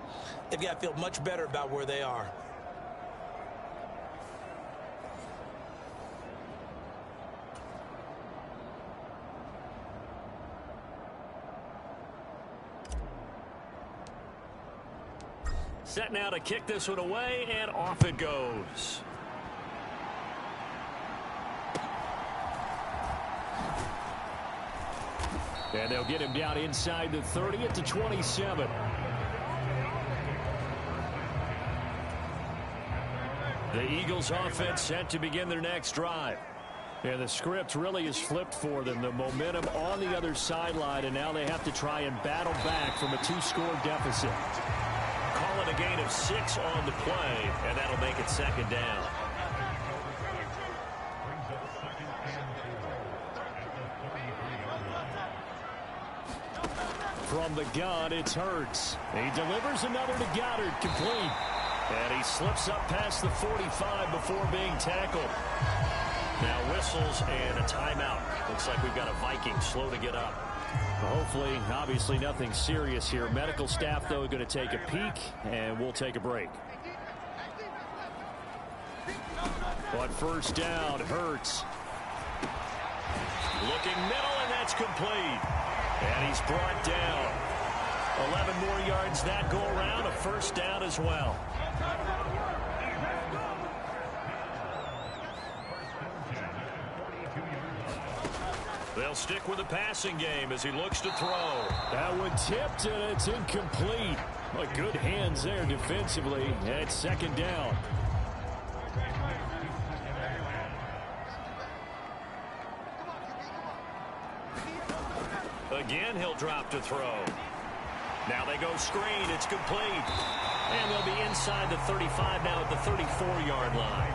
they've got to feel much better about where they are. Set now to kick this one away, and off it goes. And they'll get him down inside the 30 at the 27. The Eagles offense set to begin their next drive. And the script really is flipped for them. The momentum on the other sideline, and now they have to try and battle back from a 2-score deficit. Call it a gain of 6 on the play, and that'll make it 2nd down. From the gun, it's Hurts. He delivers another to Goddard, complete. And he slips up past the 45 before being tackled. Now whistles and a timeout. Looks like we've got a Viking slow to get up. Hopefully, obviously nothing serious here. Medical staff, though, going to take a peek, and we'll take a break. But 1st down, Hurts. Looking middle, and that's complete. And he's brought down. 11 more yards that go around, a 1st down as well. They'll stick with the passing game as he looks to throw. That one tipped, and it's incomplete. Well, good hands there defensively, and it's 2nd down. Again, he'll drop to throw. Now they go screen. It's complete. And they'll be inside the 35 now at the 34-yard line.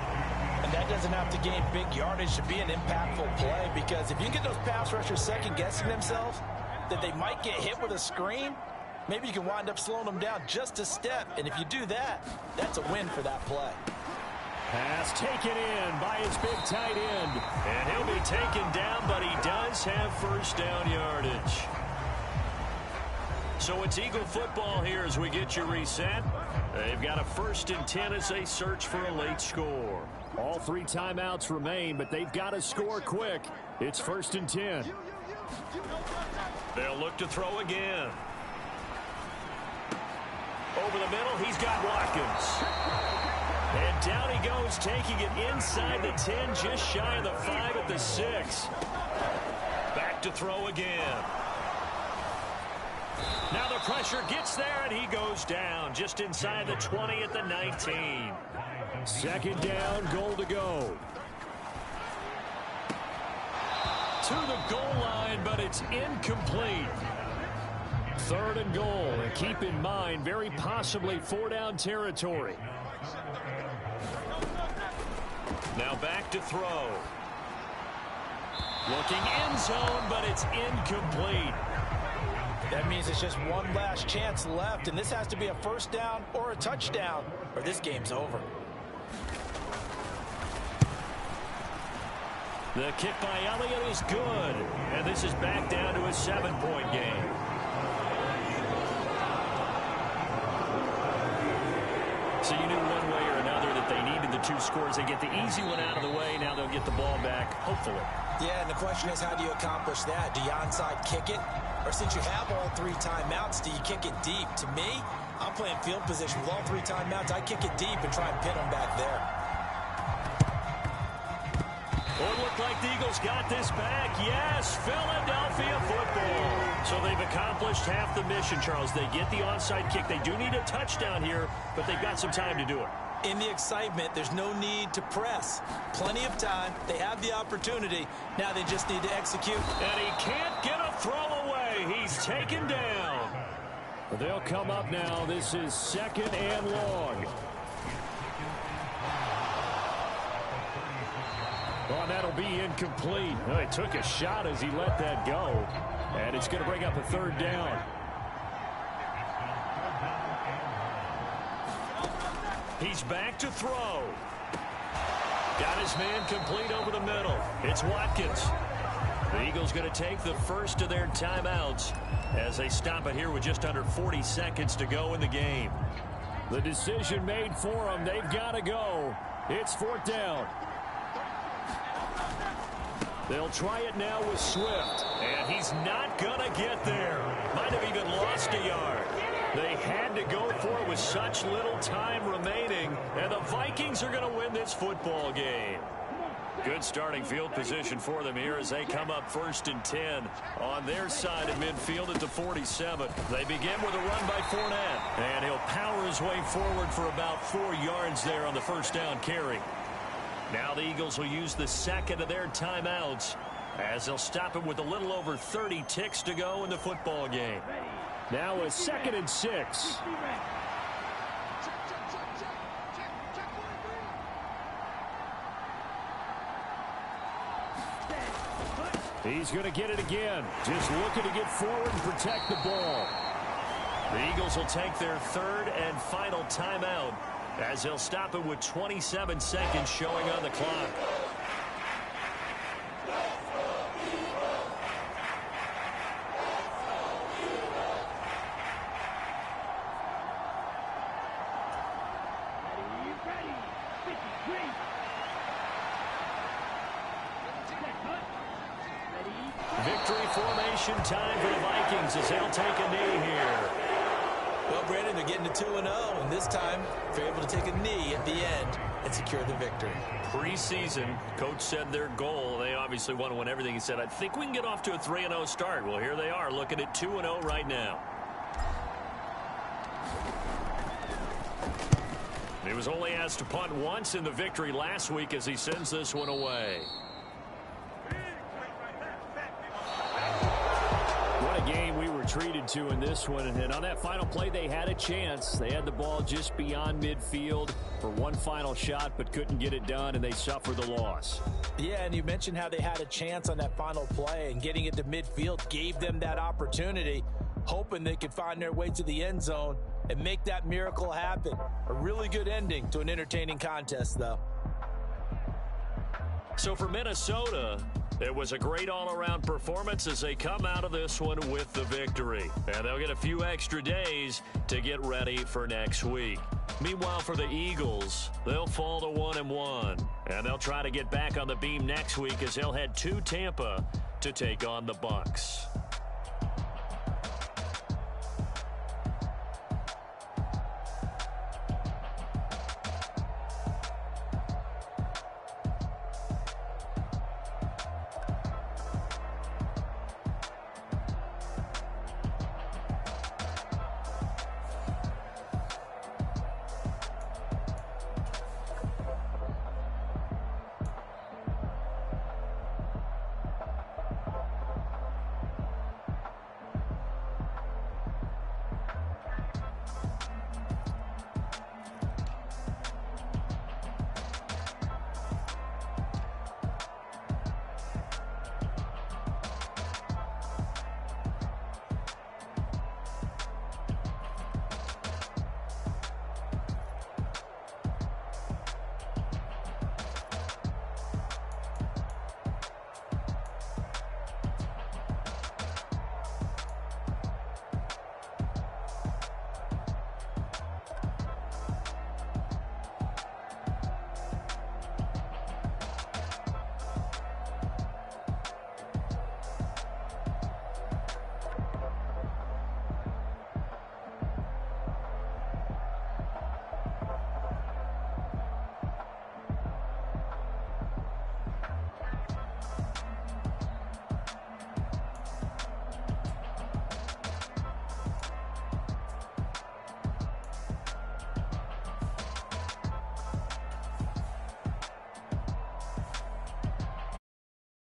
And that doesn't have to gain big yardage to be an impactful play, because if you get those pass rushers second-guessing themselves that they might get hit with a screen, maybe you can wind up slowing them down just a step. And if you do that, that's a win for that play. Pass taken in by his big tight end. And he'll be taken down, but he does have 1st down yardage. So it's Eagle football here as we get you reset. They've got a 1st and 10 as they search for a late score. All 3 timeouts remain, but they've got to score quick. It's 1st and 10. They'll look to throw again. Over the middle, he's got Watkins. And down he goes, taking it inside the 10, just shy of the 5 at the 6. Back to throw again. Now the pressure gets there, and he goes down just inside the 20 at the 19. 2nd down, goal to go. To the goal line, but it's incomplete. 3rd and goal, and keep in mind, very possibly 4-down territory. Now back to throw. Looking end zone, but it's incomplete. That means it's just one last chance left, and this has to be a 1st down or a touchdown, or this game's over. The kick by Elliott is good, and this is back down to a 7-point game. So you knew one way or another that they needed the 2 scores. They get the easy one out of the way. Now they'll get the ball back, hopefully. Yeah, and the question is, how do you accomplish that? Do you onside kick it? Or since you have all 3 timeouts, do you kick it deep? To me, I'm playing field position with all 3 timeouts. I kick it deep and try and pin them back there. Well, it looked like the Eagles got this back. Yes, Philadelphia football. So they've accomplished half the mission, Charles. They get the onside kick. They do need a touchdown here, but they've got some time to do it. In the excitement, there's no need to press. Plenty of time. They have the opportunity. Now they just need to execute. And he can't get a throw away. He's taken down. They'll come up now. This is 2nd and long. Oh, that'll be incomplete. Well, he took a shot as he let that go. And it's going to bring up a 3rd down. He's back to throw. Got his man complete over the middle. It's Watkins. The Eagles going to take the first of their timeouts as they stop it here with just under 40 seconds to go in the game. The decision made for them. They've got to go. It's 4th down. They'll try it now with Swift. And he's not going to get there. Might have even lost a yard. They had to go for it with such little time remaining. And the Vikings are going to win this football game. Good starting field position for them here as they come up 1st and 10 on their side of midfield at the 47. They begin with a run by Fournette. And he'll power his way forward for about 4 yards there on the 1st down carry. Now the Eagles will use the 2nd of their timeouts as they'll stop it with a little over 30 ticks to go in the football game. Now a 2nd and 6. He's going to get it again. Just looking to get forward and protect the ball. The Eagles will take their 3rd and final timeout as they'll stop it with 27 seconds showing on the clock. Victory formation time for the Vikings as they'll take a knee here. Well, Brandon, they're getting to 2-0, and this time they're able to take a knee at the end and secure the victory. Preseason, coach said their goal, they obviously want to win everything. He said, I think we can get off to a 3-0 start. Well, here they are looking at 2-0 right now. He was only asked to punt once in the victory last week as he sends this one away. What a game we were treated to in this one. And on that final play, they had a chance. They had the ball just beyond midfield for one final shot, but couldn't get it done, and they suffered the loss. Yeah, and you mentioned how they had a chance on that final play, and getting it to midfield gave them that opportunity, hoping they could find their way to the end zone and make that miracle happen. A really good ending to an entertaining contest, though. So for Minnesota, it was a great all-around performance as they come out of this one with the victory. And they'll get a few extra days to get ready for next week. Meanwhile, for the Eagles, they'll fall to 1-1. And they'll try to get back on the beam next week as they'll head to Tampa to take on the Bucs.